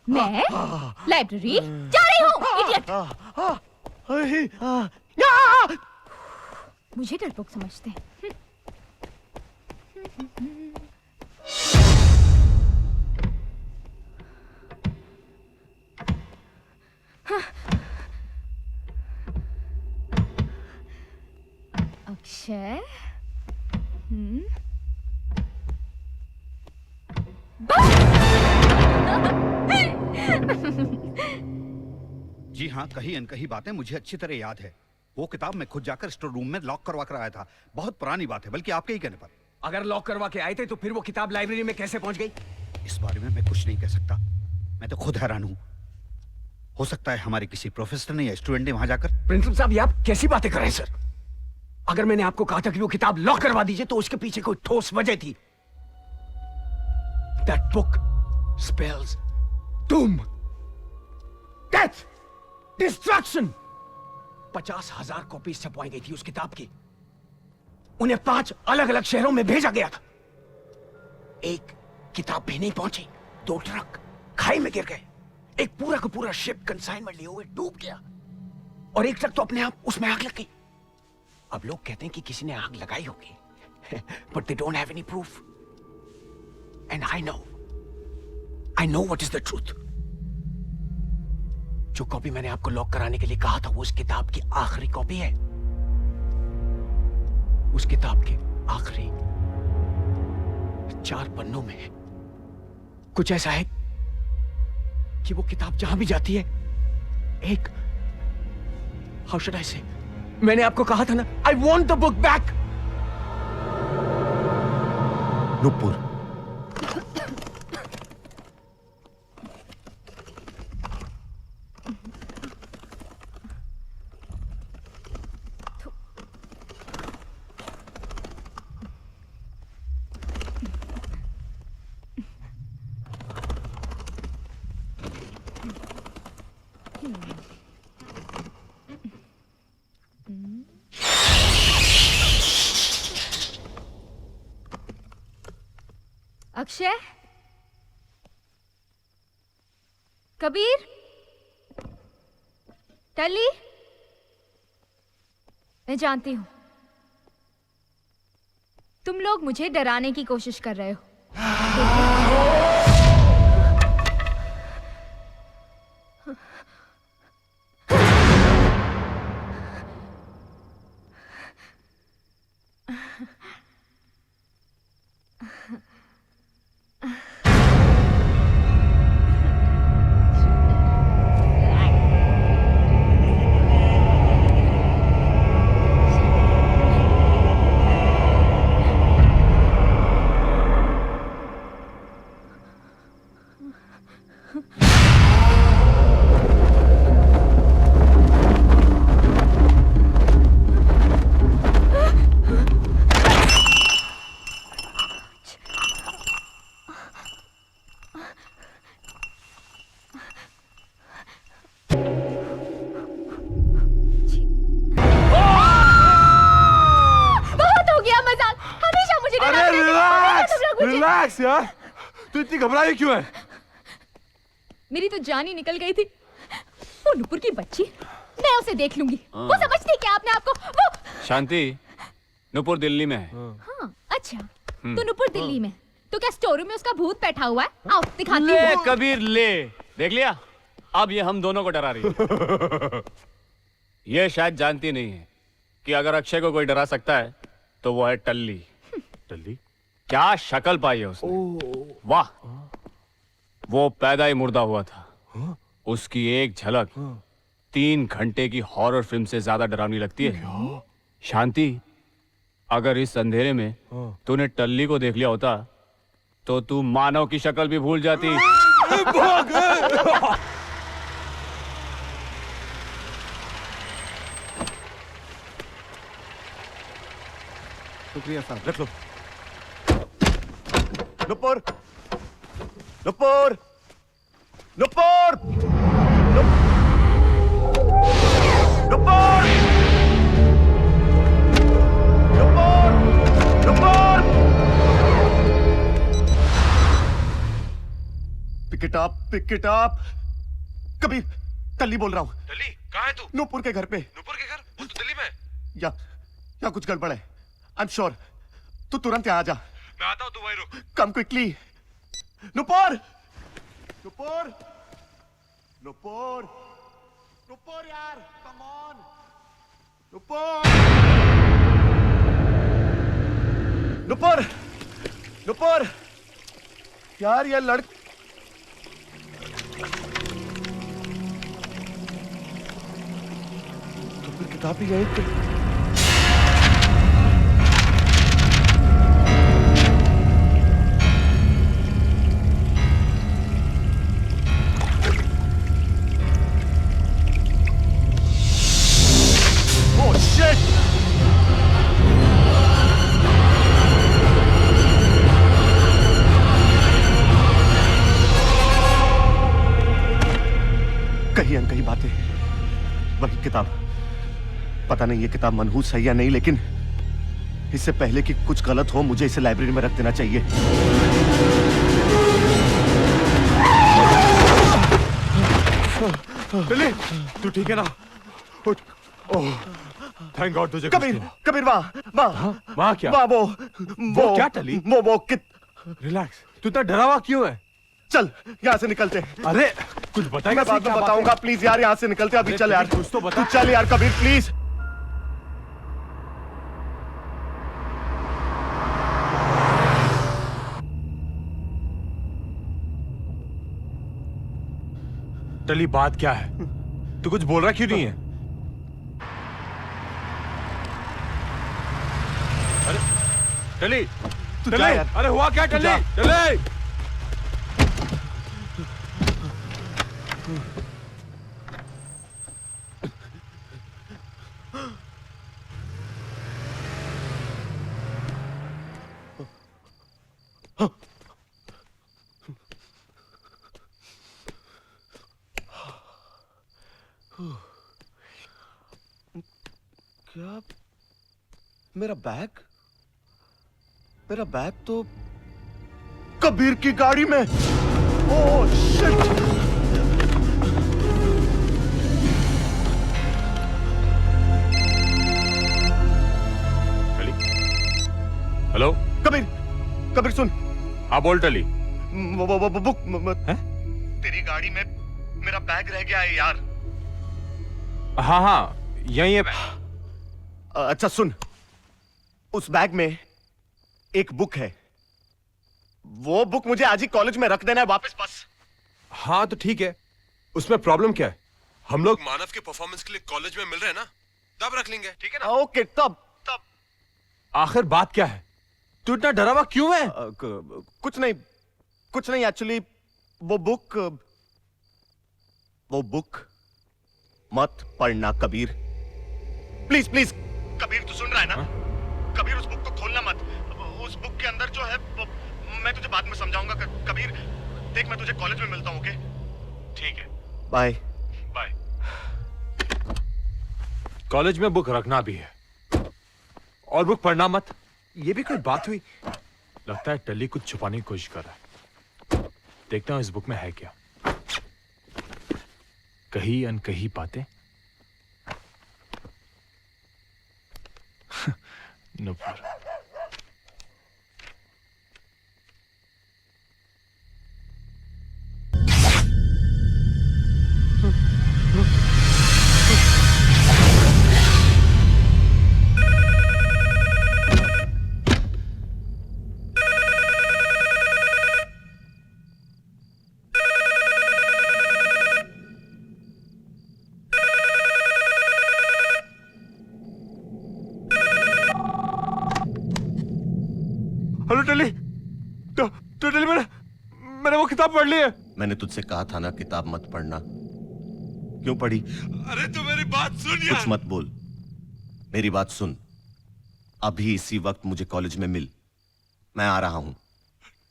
मैं लाइब्रेरी जा रही हूँ, इडियट। मुझे डरपोक समझते हैं। अक्षय, जी हाँ, कही अनकही बातें मुझे अच्छी तरह याद है। वो किताब मैं खुद जाकर स्टोर रूम में लॉक करवा कर आया था। बहुत पुरानी बात है, बल्कि आपके ही कहने पर। अगर लॉक करवा के आए थे तो फिर वो किताब लाइब्रेरी में कैसे पहुंच गई? इस बारे में मैं कुछ नहीं कह सकता। मैं तो खुद हैरान हूँ। हो सकता है हमारे किसी प्रोफेसर ने या स्टूडेंट ने वहां जाकर। प्रिंसिपल साहब, ये आप कैसी बातें कर रहे हैं सर? अगर मैंने आपको कहा था कि वो किताब लॉक करवा दीजिए तो उसके पीछे कोई ठोस वजह थी। That book spells doom, death, destruction. 50,000 copies छपवाई गई थी उस किताब की। उन्हें 5 अलग अलग शहरों में भेजा गया था। एक किताब भी नहीं पहुंची, 2 ट्रक खाई में गिर गए, एक पूरा का पूरा शिप कंसाइनमेंट लिए हुए डूब गया और एक ट्रक तो अपने आप उसमें आग लग गई। अब लोग कहते हैं कि किसी ने आग लगाई होगी, but they don't have any proof. And I know what is the truth. जो कॉपी मैंने आपको लॉक कराने के लिए कहा था वो उस किताब की आखिरी कॉपी है। उस किताब के आखिरी 4 पन्नों में कुछ ऐसा है कि वो किताब जहां भी जाती है एक हाउ शुड आई से, मैंने आपको कहा था ना, I want the book back. Nupur, Akshay, Kabir, टली, मैं जानती हूं तुम लोग मुझे डराने की कोशिश कर रहे हो। रिलैक्स यार, तू इतनी घबराई क्यों है? मेरी तो जान ही निकल गई थी। वो नुपुर की बच्ची, मैं उसे देख लूंगी। वो समझती क्या अपने आप को? वो शांति, नुपुर दिल्ली में है। हाँ, अच्छा तो नुपुर दिल्ली में, तो क्या स्टोर रूम में उसका भूत बैठा हुआ है? आओ दिखाती हूँ। ले कबीर ले, देख लिया? अब ये हम दोनों को डरा रही है। ये शायद जानती नहीं है कि अगर अक्षय को कोई डरा सकता है तो वो है टल्ली। टल्ली? क्या शक्ल पाई है उसने, वाह! वो पैदा ही मुर्दा हुआ था। उसकी एक झलक 3 घंटे की हॉरर फिल्म से ज्यादा डरावनी लगती है। शांति, अगर इस अंधेरे में तूने टल्ली को देख लिया होता तो तू मानव की शक्ल भी भूल जाती। शुक्रिया साहब, रख लो। Nupur, Nupur, Nupur, Nupur, Nupur, Nupur. Pick it up, pick it up. Kabir, Talli बोल रहा हूँ। टल्ली, कहाँ है तू? नुपुर के घर पे। नुपुर के घर? वो तो दिल्ली में है। या कुछ गड़बड़ है। I am sure. तू तुरंत यहाँ आ जा। मैं आता हूँ, तू वहीं रुक। Come quickly. नुपुर, नुपुर, नुपुर, नुपुर यार, कम ऑन, नुपुर, नुपुर, नुपुर, यार ये तो फिर किताब ही यहीं पे। कहीं अनकही बातें, वही किताब। पता नहीं ये किताब मनहूस है या नहीं, लेकिन इससे पहले कि कुछ गलत हो मुझे इसे लाइब्रेरी में रख देना चाहिए। टल्ली, तू ठीक है ना? ओह, थैंक गॉड तुझे। कबीर, कबीर वहाँ क्या? वो क्या टल्ली? रिलैक्स, तू इतना डरा हुआ क्यों है? चल यहाँ से निकलते। अरे कुछ बताएगा? मैं बाद में बताऊंगा, प्लीज यार यहाँ से निकलते। अभी चल यार, कुछ तो बता। चल यार कबीर प्लीज। टली बात क्या है? तू कुछ बोल रहा क्यों नहीं है? अरे टली, तू जा टली, यार। अरे हुआ क्या तू टली? जा। टली! क्या? मेरा बैग? मेरा बैग तो कबीर की गाड़ी में। Oh shit! Hello Kabir, Kabir सुन। हाँ बोल टली। वो बुक हैं? तेरी गाड़ी में मेरा बैग रह गया है यार। हाँ हाँ यही है। अच्छा सुन, उस बैग में एक बुक है। वो बुक मुझे आज ही कॉलेज में रख देना है वापस बस। हाँ तो ठीक है, उसमें प्रॉब्लम क्या है? हम लोग मानव के परफॉर्मेंस के लिए कॉलेज में मिल रहे हैं ना, तब रख लेंगे, ठीक है ना? ओके तब आखिर बात क्या है? तू इतना डरा हुआ क्यों है? कुछ नहीं एक्चुअली वो बुक मत पढ़ना कबीर, प्लीज प्लीज। कबीर तू सुन रहा है ना? कबीर उस बुक को खोलना मत। उस बुक के अंदर जो है वो मैं तुझे बाद में समझाऊंगा। कबीर देख, मैं तुझे कॉलेज में मिलता हूँ, ओके? ठीक है, बाय बाय। कॉलेज में बुक रखना भी है और बुक पढ़ना मत, ये भी कोई बात हुई? लगता है टली कुछ छुपाने की कोशिश कर रहा है। देखता हूं इस बुक में है क्या। कही अनकही बातें। नुपुर। हेलो टली, तो टली मैंने वो किताब पढ़ ली है। मैंने तुझसे कहा था ना किताब मत पढ़ना, क्यों पढ़ी? अरे तो मेरी बात सुन यार। कुछ मत बोल, मेरी बात सुन। अभी इसी वक्त मुझे कॉलेज में मिल, मैं आ रहा हूं।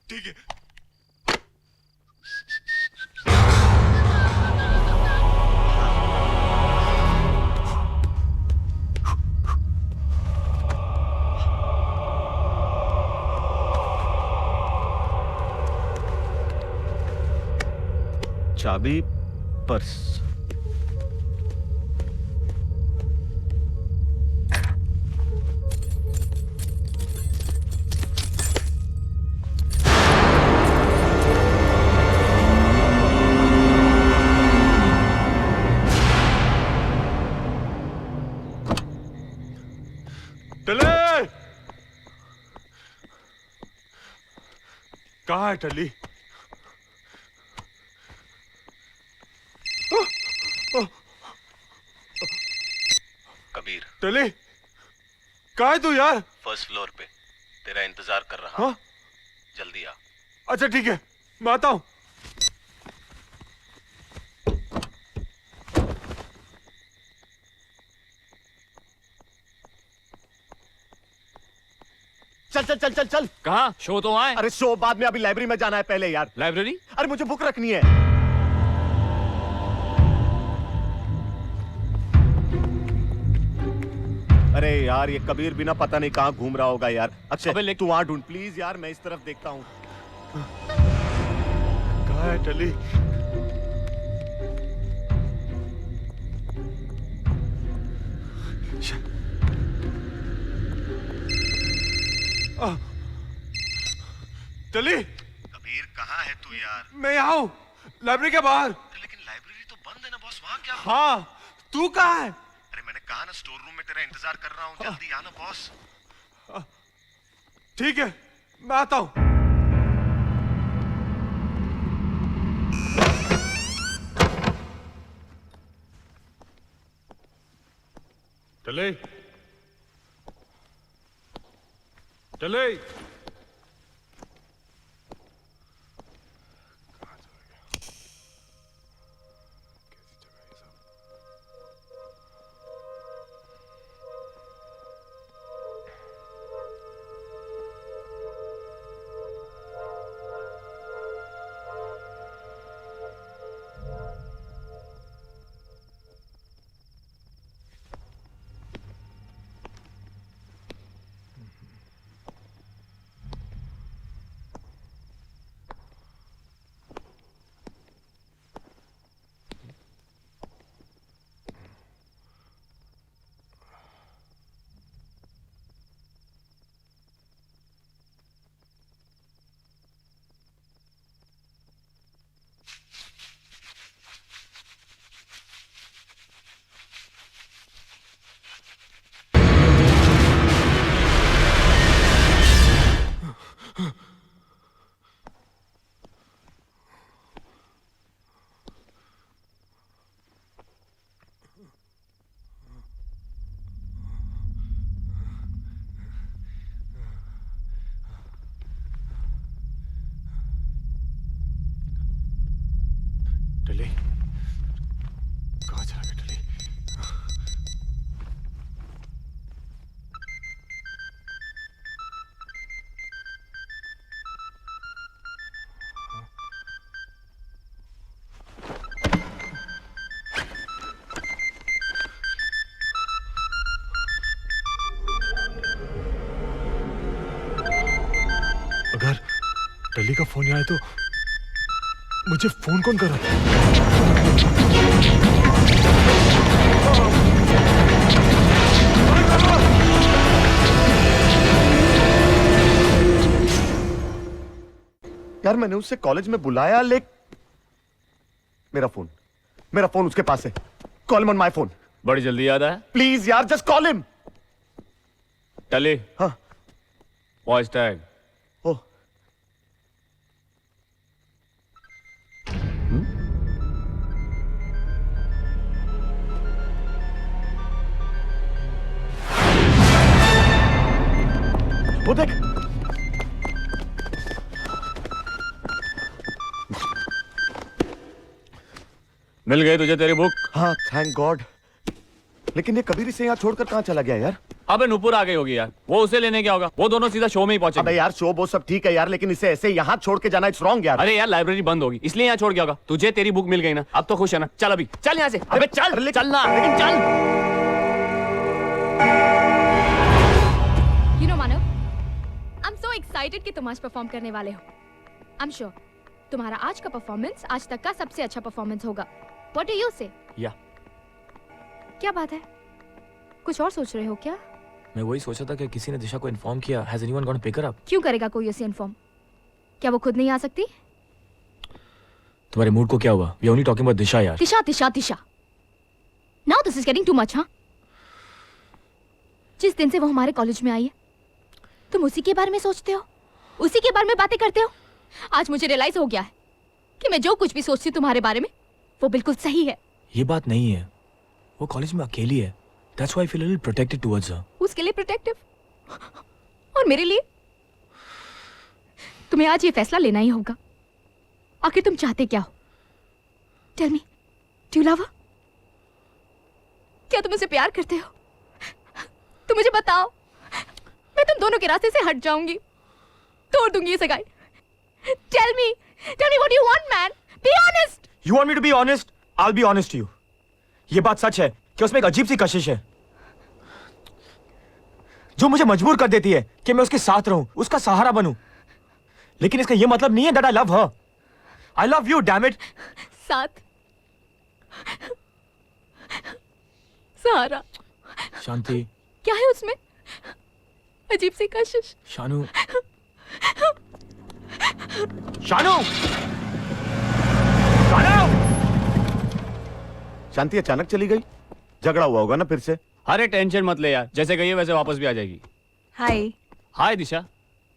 ठीक है। चाबी पर्स। टली, कहाँ है टली? कबीर, टली, कहाँ है तू यार? फर्स्ट फ्लोर पे तेरा इंतजार कर रहा हूं। हाँ? जल्दी आ। अच्छा ठीक है, मैं आता हूं। चल चल चल चल चल। कहाँ? शो तो वहाँ है। अरे शो बाद में, अभी लाइब्रेरी में जाना है पहले यार। लाइब्रेरी? अरे मुझे बुक रखनी है। अरे यार ये कबीर बिना पता नहीं कहाँ घूम रहा होगा यार। अक्षय तू वहां ढूंढ प्लीज यार, मैं इस तरफ देखता हूँ। कहाँ है टली? टली, कबीर कहाँ है तू यार? मैं यहाँ हूँ, लाइब्रेरी के बाहर। लेकिन लाइब्रेरी तो बंद है ना बॉस, वहां क्या? हाँ, तू कहाँ है? अरे मैंने कहा ना स्टोर रूम में तेरा इंतजार कर रहा हूँ, जल्दी आना बॉस। ठीक है, मैं आता हूँ। टले टले टले कहाँ चला गया टले? अगर टली का फोन आए तो मुझे फोन कौन कर रहा है? यार मैंने उससे कॉलेज में बुलाया मेरा फोन उसके पास है। Call him on my phone. बड़ी जल्दी याद आया? प्लीज यार जस्ट कॉल हिम। टले हाँ वॉइस टैग। ओह वो देख मिल गई तुझे तेरी बुक? हाँ थैंक गॉड। लेकिन ये कबीर इसे यहाँ छोड़कर कहाँ चला गया यार? अबे नूपुर आ गई होगी यार, वो उसे लेने क्या होगा? वो दोनों सीधा शो में ही पहुंचे। अबे यार शो वो सब ठीक है यार, लेकिन इसे ऐसे यहाँ छोड़ के जाना इट्स रॉन्ग यार। अरे यार लाइब्रेरी बंद होगी इसलिए यहाँ छोड़ गया होगा। तुझे तेरी बुक मिल गई ना, अब तो खुश है ना? चल अभी चल यहाँ से। अबे चल चलना, लेकिन चल। You know, Manav, I'm so excited कि तुम आज परफॉर्म करने वाले हो। I'm sure तुम्हारा आज का परफॉर्मेंस आज तक का सबसे अच्छा परफॉर्मेंस होगा। What do you say? या क्या बात है? कुछ और सोच रहे हो क्या? मैं वही सोचा था कि किसी ने दिशा को इन्फॉर्म किया। Has anyone gone to pick her up? क्यों करेगा कोई उसे इन्फॉर्म? क्या वो खुद नहीं आ सकती? तुम्हारे मूड को क्या हुआ? We are only talking about दिशा यार। दिशा। Now this is getting too much, हाँ? जिस दिन से वो हमारे कॉलेज में आई है, तुम उसी के बारे में सोचते हो, उसी के बारे में बातें करते हो। आज मुझे रियलाइज हो गया है कि मैं जो कुछ भी सोचती हूँ तुम्हारे बारे में, वो बिल्कुल सही है। ये बात नहीं है, वो कॉलेज में अकेली है। That's why I feel a little protected towards her. उसके लिए प्रोटेक्टिव और मेरे लिए? तुम्हें आज ये फैसला लेना ही होगा। आखिर तुम चाहते क्या हो? Tell me, do you love her? क्या तुम उसे प्यार करते हो? तुम मुझे बताओ, मैं तुम दोनों के रास्ते से हट जाऊंगी, तोड़ दूंगी ये सगाई। Tell me what do you want, man? Be honest. You want me to be honest? I'll be honest to you. ये बात सच है कि उसमें एक अजीब सी कशिश है जो मुझे मजबूर कर देती है कि मैं उसके साथ रहूं, उसका सहारा बनूं। लेकिन इसका ये मतलब नहीं है that I love her. I love you, damn it. साथ, सहारा। शांति। क्या है उसमें? अजीब सी कशिश। शानू। शानू! शांति अचानक चली गई, झगड़ा हुआ होगा ना फिर से। अरे टेंशन मत ले यार, जैसे गई है वैसे वापस भी आ जाएगी। हाय। हाय दिशा।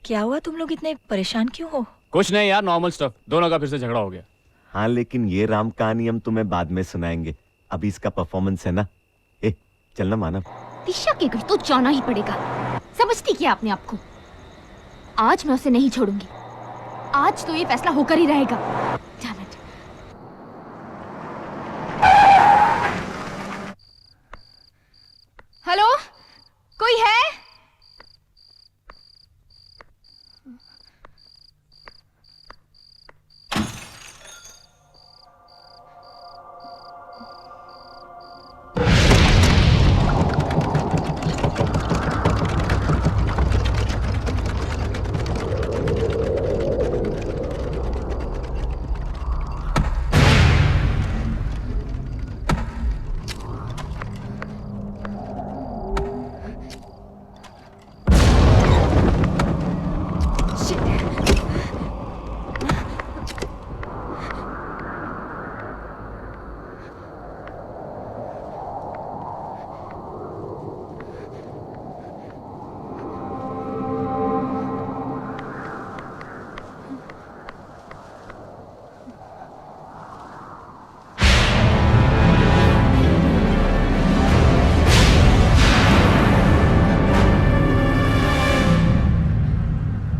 क्या हुआ, तुम लोग इतने परेशान क्यों हो? कुछ नहीं यार, नॉर्मल स्टफ। दोनों का फिर से झगड़ा हो गया। हाँ लेकिन ये राम कहानी हम तुम्हें बाद में सुनाएंगे, अभी इसका परफॉर्मेंस है ना। ए चलना मानव। दिशा के घर तो जाना ही पड़ेगा। समझती क्या अपने आप को? आज मैं उसे नहीं छोड़ूंगी। आज तो ये फैसला होकर ही रहेगा। Damn it. हेलो, कोई है?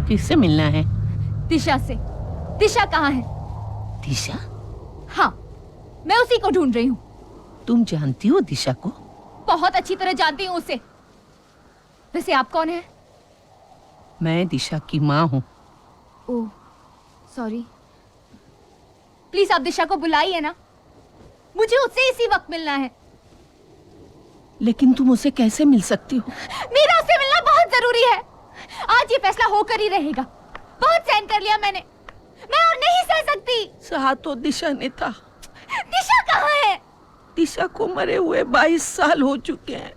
किससे मिलना है? दिशा से। दिशा कहाँ है? दिशा? हाँ, मैं उसी को ढूंढ रही हूँ। तुम जानती हो दिशा को? बहुत अच्छी तरह जानती हूँ उसे। वैसे आप कौन है? मैं दिशा की माँ हूँ। ओह, सॉरी। प्लीज आप दिशा को बुलाइए ना, मुझे उससे इसी वक्त मिलना है। लेकिन तुम उसे कैसे मिल सकती हो? मेरा उससे मिलना बहुत जरूरी है। आज ये फैसला होकर ही रहेगा। बहुत सहन कर लिया मैंने, मैं और नहीं सह सकती। सहा तो दिशा ने था। दिशा कहाँ है? दिशा को मरे हुए 22 साल हो चुके हैं।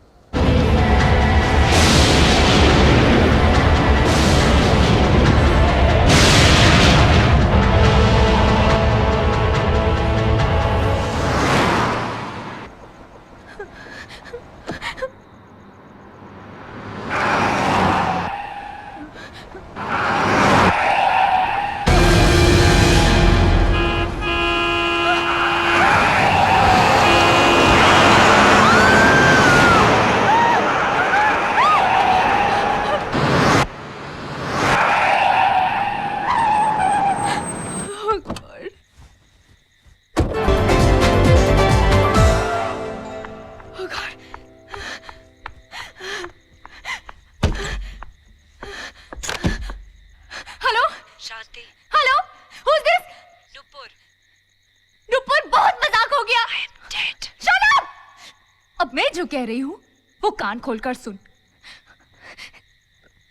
कह रही हूँ वो कान खोलकर सुन।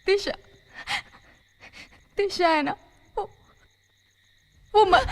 दिशा, दिशा है ना, वो मर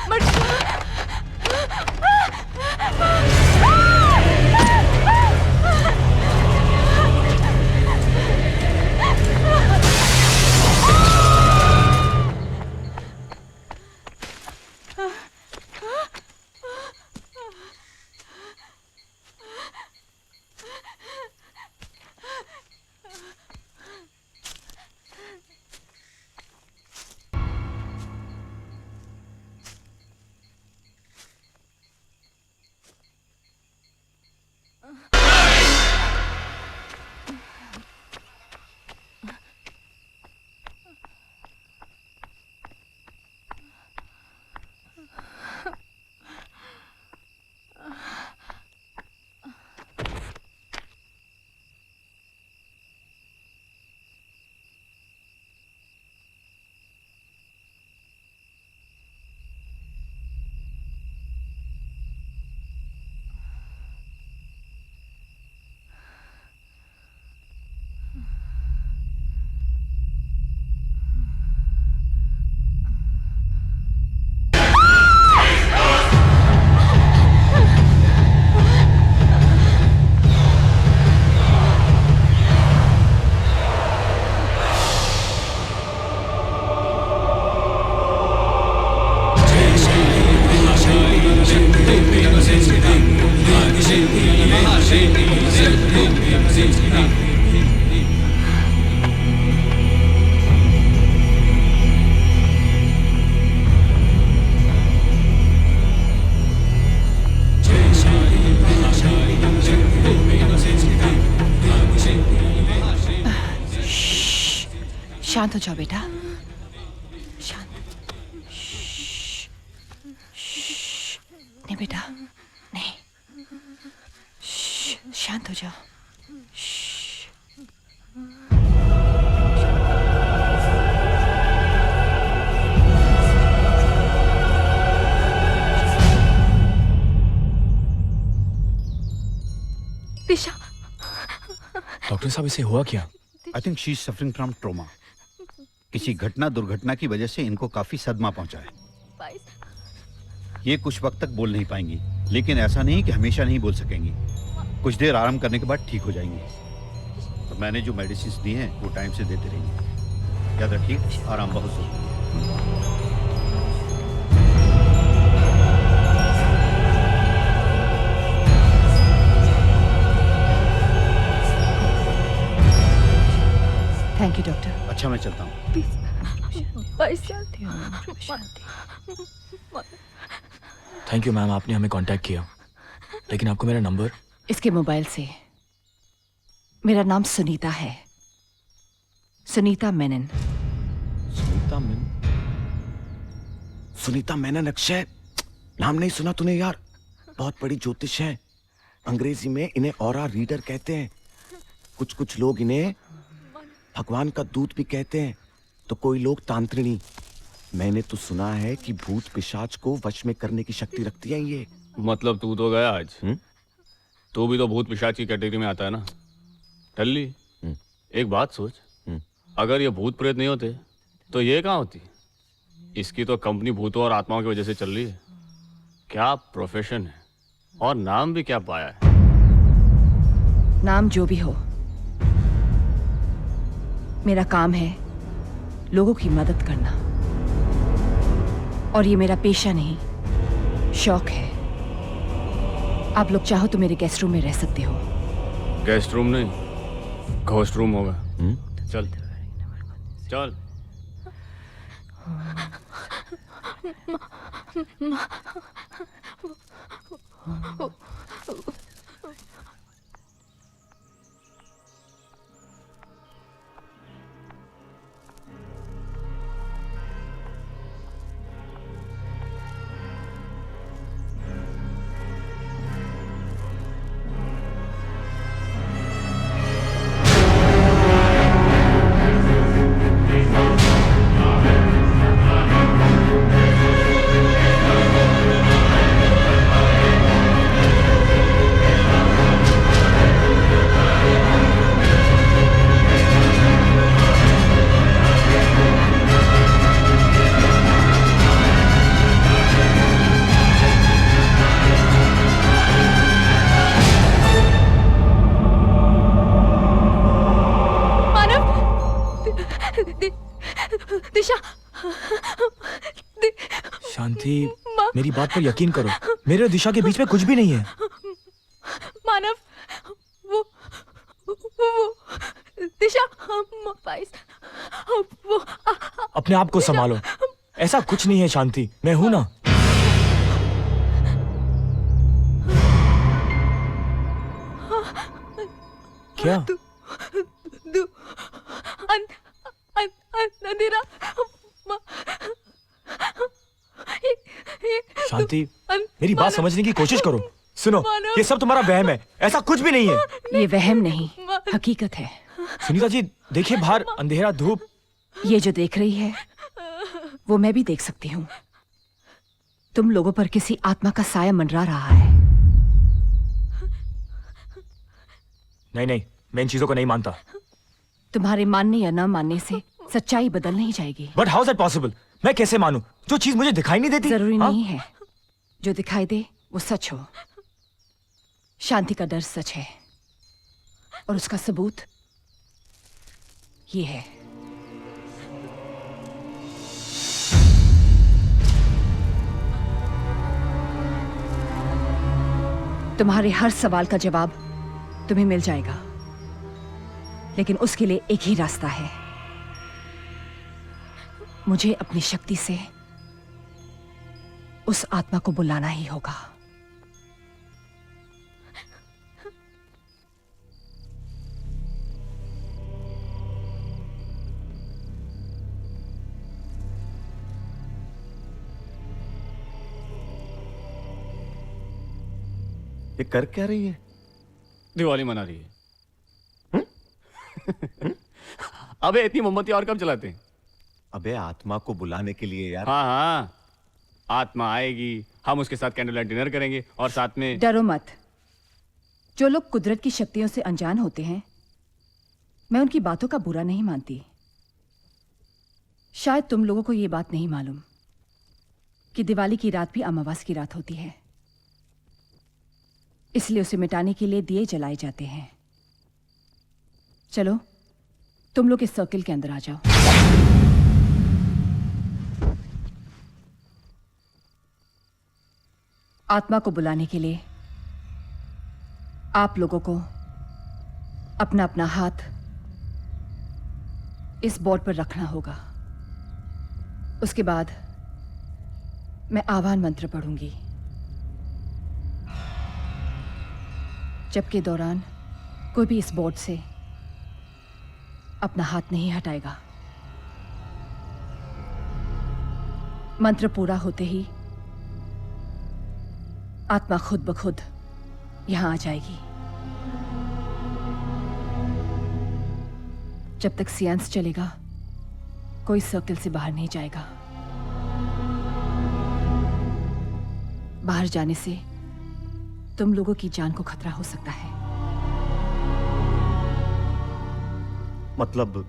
शांत हो जाओ बेटा, शांत। श्श्श, श्श्श। नहीं बेटा, नहीं। श्श्श, शांत हो जाओ। श्श्श। दिशा, डॉक्टर साहब, इसे हुआ क्या? I think she is suffering from trauma. किसी घटना दुर्घटना की वजह से इनको काफी सदमा पहुंचा है। ये कुछ वक्त तक बोल नहीं पाएंगी, लेकिन ऐसा नहीं कि हमेशा नहीं बोल सकेंगी। कुछ देर आराम करने के बाद ठीक हो जाएंगी। तो मैंने जो मेडिसिन दी हैं वो टाइम से देते रहिए। याद रखिए, आराम बहुत जरूरी है। Thank you doctor. अच्छा, मैं चलता हूँ। थैंक यू मैम, आपने हमें कांटेक्ट किया, लेकिन आपको मेरा नंबर? इसके मोबाइल से। मेरा नाम सुनीता है, सुनीता मेनन। सुनीता मेनन? सुनीता मेनन? अक्षय, नाम नहीं सुना तूने यार? बहुत बड़ी ज्योतिष है। अंग्रेजी में इन्हें ऑरा रीडर कहते हैं। कुछ कुछ लोग इन्हें भगवान का दूत भी कहते हैं, तो कोई लोग तांत्रिणी। मैंने तो सुना है कि भूत पिशाच को वश में करने की शक्ति रखती है ये। मतलब तू तो गया आज। तू भी तो भूत पिशाच की कैटेगरी में आता है ना। टल्ली, एक बात सोच, अगर ये भूत प्रेत नहीं होते तो ये कहाँ होती? इसकी तो कंपनी भूतों और आत्माओं की वजह से चल रही है। क्या प्रोफेशन है, और नाम भी क्या पाया है। नाम जो भी हो, मेरा काम है लोगों की मदद करना, और ये मेरा पेशा नहीं, शौक है। आप लोग चाहो तो मेरे गेस्ट रूम में रह सकते हो। गेस्ट रूम नहीं, घोस्ट रूम होगा। चल चल। शांति, मेरी बात पर यकीन करो, मेरे और दिशा के बीच में कुछ भी नहीं है। मानव, वो दिशा, वो अपने आप को संभालो, ऐसा कुछ नहीं है शांति, मैं हूं ना। क्या? अंधेरा। शांति, मेरी बात समझने की कोशिश करो। सुनो, ये सब तुम्हारा वहम है, ऐसा कुछ भी नहीं है। ये वहम नहीं, हकीकत है। सुनीता जी, देखिए बाहर अंधेरा, धूप। ये जो देख रही है वो मैं भी देख सकती हूँ। तुम लोगों पर किसी आत्मा का साया मंडरा रहा है। नहीं नहीं, मैं इन चीजों को नहीं मानता। तुम्हारे मानने या न मानने से सच्चाई बदल नहीं जाएगी। But how is that possible? मैं कैसे मानूं जो चीज मुझे दिखाई नहीं देती? जरूरी नहीं है जो दिखाई दे वो सच हो। शांति का डर सच है, और उसका सबूत ये है। तुम्हारे हर सवाल का जवाब तुम्हें मिल जाएगा, लेकिन उसके लिए एक ही रास्ता है। मुझे अपनी शक्ति से उस आत्मा को बुलाना ही होगा। ये कर क्या रही है? दिवाली मना रही है। अबे इतनी मोमबत्ती और कब जलाते हैं? अबे आत्मा को बुलाने के लिए यार। हाँ हाँ, आत्मा आएगी, हम उसके साथ कैंडल लाइट डिनर करेंगे और साथ में। डरो मत। जो लोग कुदरत की शक्तियों से अनजान होते हैं, मैं उनकी बातों का बुरा नहीं मानती। शायद तुम लोगों को यह बात नहीं मालूम कि दिवाली की रात भी अमावस की रात होती है, इसलिए उसे मिटाने के लिए दिए जलाए जाते हैं। चलो तुम लोग इस सर्किल के अंदर आ जाओ। आत्मा को बुलाने के लिए आप लोगों को अपना अपना हाथ इस बोर्ड पर रखना होगा। उसके बाद मैं आह्वान मंत्र पढ़ूंगी। जबकि दौरान कोई भी इस बोर्ड से अपना हाथ नहीं हटाएगा। मंत्र पूरा होते ही आत्मा खुद ब खुद यहां आ जाएगी। जब तक सियांस चलेगा कोई सर्कल से बाहर नहीं जाएगा। बाहर जाने से तुम लोगों की जान को खतरा हो सकता है। मतलब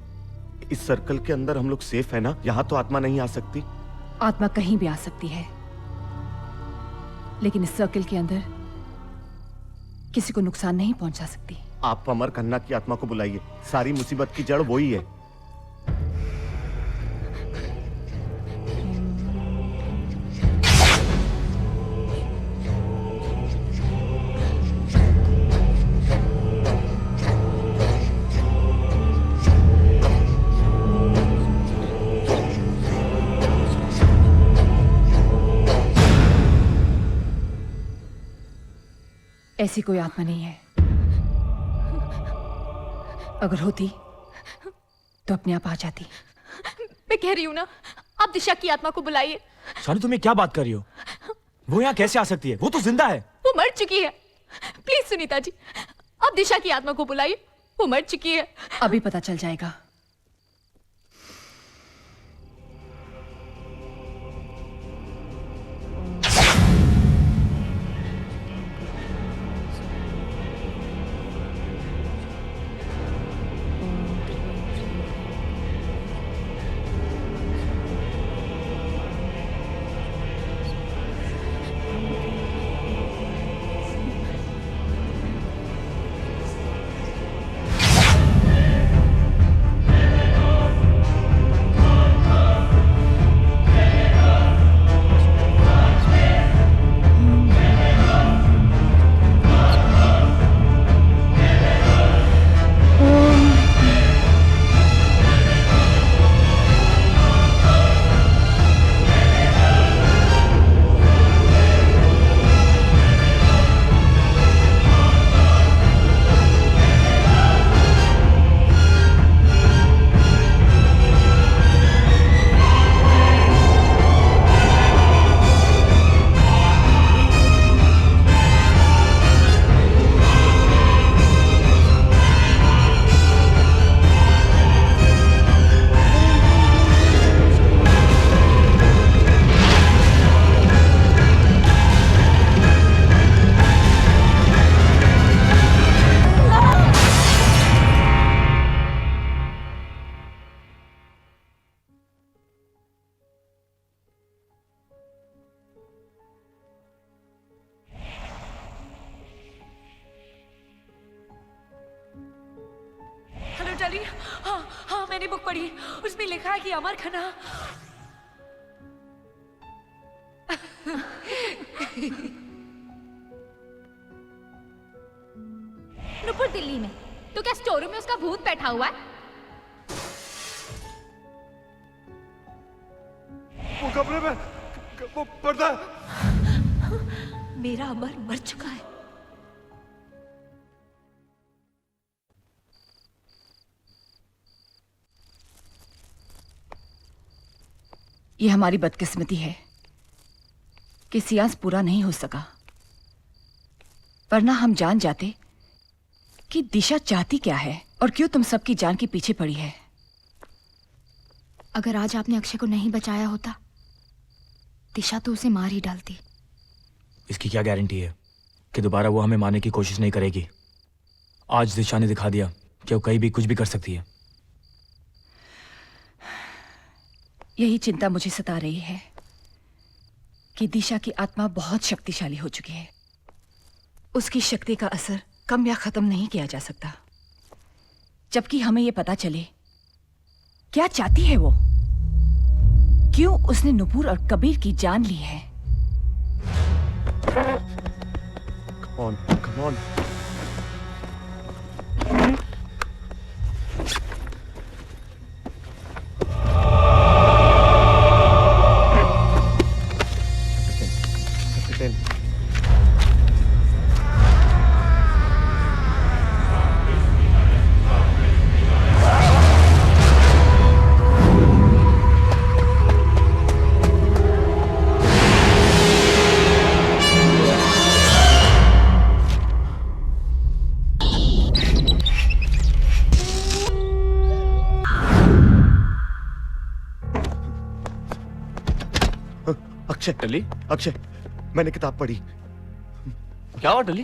इस सर्कल के अंदर हम लोग सेफ है ना? यहां तो आत्मा नहीं आ सकती? आत्मा कहीं भी आ सकती है, लेकिन इस सर्कल के अंदर किसी को नुकसान नहीं पहुंचा सकती। आप अमर खन्ना की आत्मा को बुलाइए, सारी मुसीबत की जड़ वही है। ऐसी कोई आत्मा नहीं है। अगर होती तो अपने आप आ जाती। मैं कह रही हूं ना, आप दिशा की आत्मा को बुलाइए। शालू तुम ये क्या बात कर रही हो? वो यहाँ कैसे आ सकती है? वो तो जिंदा है। वो मर चुकी है। प्लीज सुनीता जी, आप दिशा की आत्मा को बुलाइए, वो मर चुकी है। अभी पता चल जाएगा। डार्लिंग, हाँ हाँ मैंने बुक पढ़ी, उसमें लिखा है कि अमर खन्ना नुपुर दिल्ली में, तो क्या स्टोर रूम में उसका भूत बैठा हुआ है? वो कमरे में वो पर्दा। मेरा अमर मर चुका है। ये हमारी बदकिस्मती है कि सियांस पूरा नहीं हो सका। वरना हम जान जाते कि दिशा चाहती क्या है और क्यों तुम सबकी जान के पीछे पड़ी है। अगर आज आपने अक्षय को नहीं बचाया होता, दिशा तो उसे मार ही डालती। इसकी क्या गारंटी है कि दोबारा वो हमें मारने की कोशिश नहीं करेगी? आज दिशा ने दिखा दिया कि वो कहीं भी कुछ भी कर सकती है। यही चिंता मुझे सता रही है कि दिशा की आत्मा बहुत शक्तिशाली हो चुकी है। उसकी शक्ति का असर कम या खत्म नहीं किया जा सकता। जबकि हमें यह पता चले क्या चाहती है वो, क्यों उसने नुपुर और कबीर की जान ली है। Come on. टल्ली, अक्षय, मैंने किताब पढ़ी। क्या हुआ टल्ली?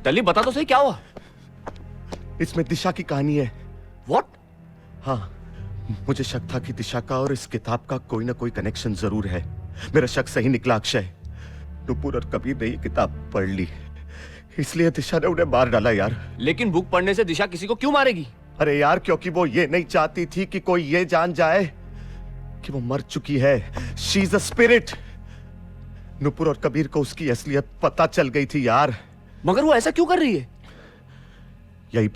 टल्ली बता तो सही क्या हुआ? इसमें दिशा की कहानी है। What? हाँ, मुझे शक था कि दिशा का और इस किताब का कोई ना कोई कनेक्शन जरूर है। मेरा शक सही निकला अक्षय। नुपुर और कबीर ने ये किताब पढ़ ली, इसलिए दिशा ने उन्हें मार डाला यार। लेकिन बुक पढ़ने से दिशा किसी को क्यों मारेगी? अरे यार, क्योंकि वो ये नहीं चाहती थी कि कोई ये जान जाए कि वो मर चुकी है। She is a spirit. Nupur और कबीर को उसकी असलियत पता चल गई थी यार। मगर वो ऐसा क्यों कर रही है? यही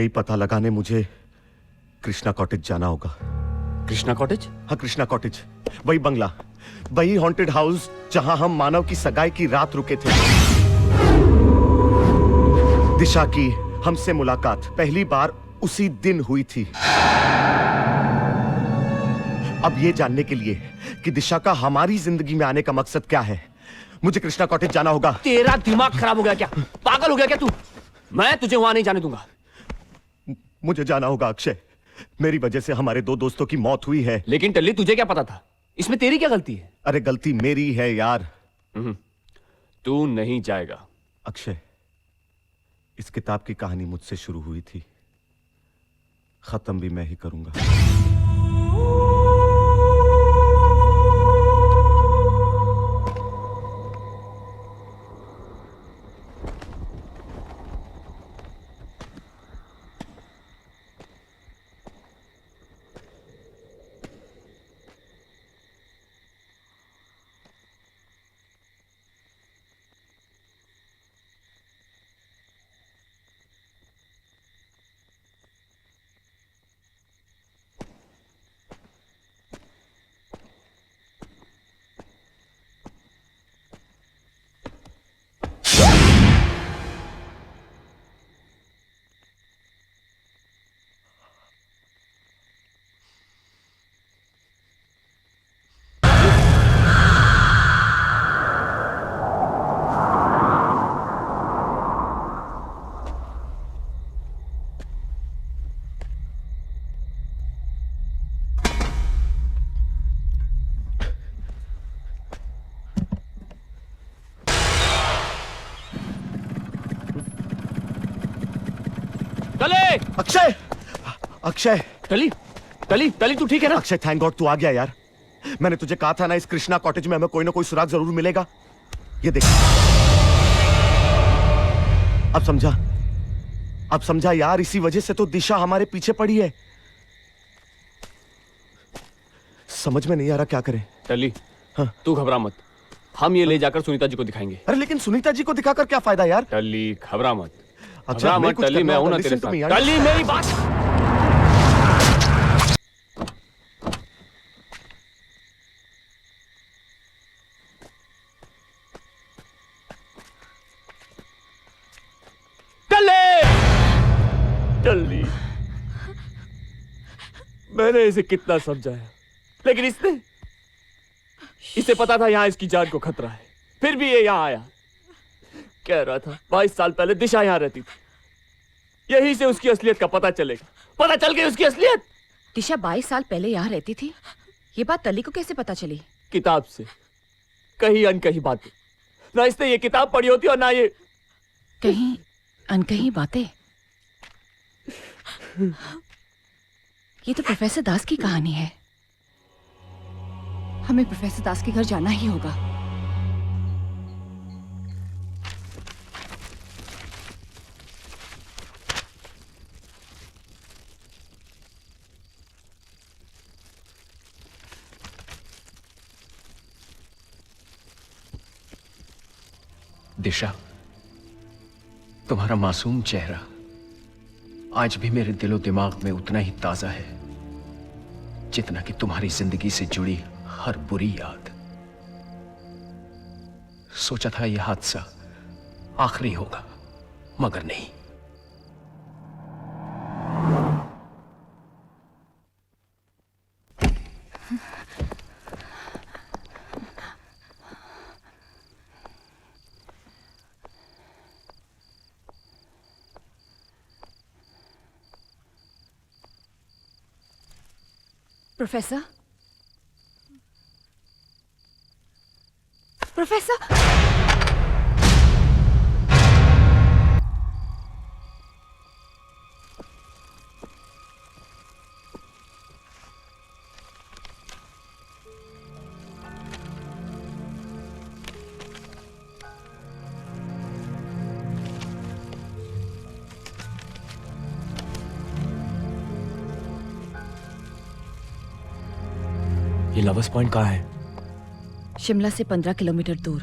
पता लगाने मुझे कृष्णा कॉटेज जाना होगा। कृष्णा कॉटेज? हाँ, कृष्णा कॉटेज, वही बंगला, वही हॉन्टेड हाउस जहां हम मानव की सगाई की रात रुके थे। दिशा की हमसे मुलाकात पहली बार उसी दिन हुई थी। अब ये जानने के लिए कि दिशा का हमारी जिंदगी में आने का मकसद क्या है, मुझे कृष्णा कॉटेज जाना होगा। तेरा दिमाग खराब हो गया क्या? पागल हो गया क्या तू? मैं तुझे वहां नहीं जाने दूंगा। मुझे जाना होगा अक्षय, मेरी वजह से हमारे दो दोस्तों की मौत हुई है। लेकिन टल्ली, तुझे क्या पता था? इसमें तेरी क्या गलती है? अरे गलती मेरी है यार। तू नहीं जाएगा। अक्षय, इस किताब की कहानी मुझसे शुरू हुई थी, खत्म भी मैं ही करूंगा। अक्षय, अक्षय, टली, टली, टली, तू ठीक है ना? अक्षय, थैंक गॉड तू आ गया यार। मैंने तुझे कहा था ना, इस कृष्णा कॉटेज में हमें कोई ना कोई सुराग जरूर मिलेगा। ये देख, अब समझा यार, इसी वजह से तो दिशा हमारे पीछे पड़ी है। समझ में नहीं आ रहा क्या करें। टली, हाँ? तू घबरा मत, हम ये ले जाकर सुनीता जी को दिखाएंगे। अरे लेकिन सुनीता जी को दिखाकर क्या फायदा यार? टली, घबरा मत। अच्छा, टली, मैं हूं ना तेरे साथ। टली, मेरी बात। टली, मैंने इसे कितना समझाया, लेकिन इसे पता था यहां इसकी जान को खतरा है। फिर भी ये यहाँ आया। कह रहा था 22 साल पहले दिशा यहाँ रहती थी, यहीं से उसकी असलियत का पता चलेगा। पता चल गई उसकी असलियत। दिशा 22 साल पहले यहाँ रहती थी, ये बात तली को कैसे पता चली? किताब से, कहीं अनकही बातें। ना इसने ये किताब पढ़ी होती और ना ये। कहीं अनकही बातें? ये तो प्रोफेसर दास की कहानी है। हमें प्रोफेसर दास के घर जाना ही होगा। दिशा, तुम्हारा मासूम चेहरा आज भी मेरे दिलो दिमाग में उतना ही ताजा है जितना कि तुम्हारी जिंदगी से जुड़ी हर बुरी याद। सोचा था यह हादसा आखिरी होगा, मगर नहीं। प्रोफेसर, प्रोफेसर, ये लवर्स पॉइंट कहाँ है? शिमला से 15 किलोमीटर दूर।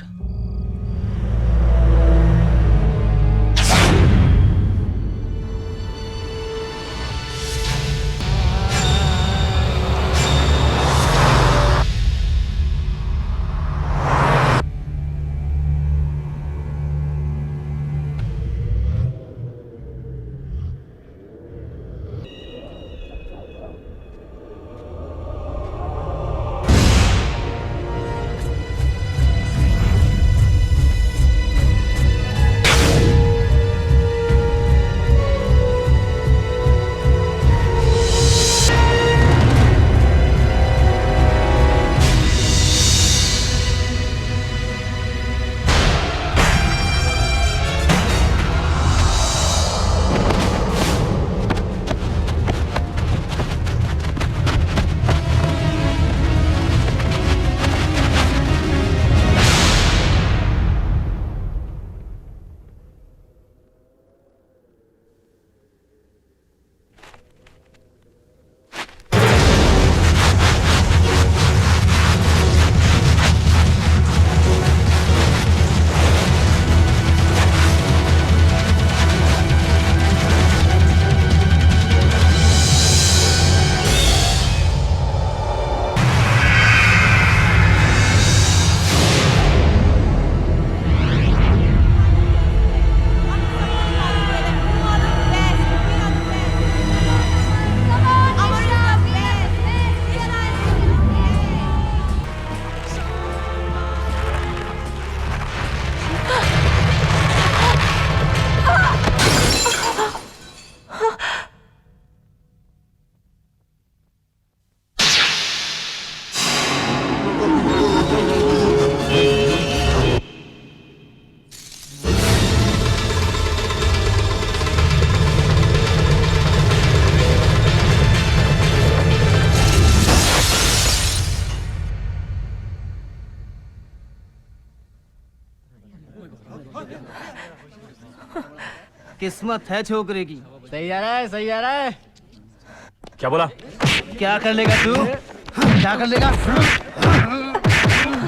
किस्मत है छोकरे की। सही आ रहा है, सही आ रहा है। क्या बोला? क्या कर लेगा तू? क्या कर लेगा?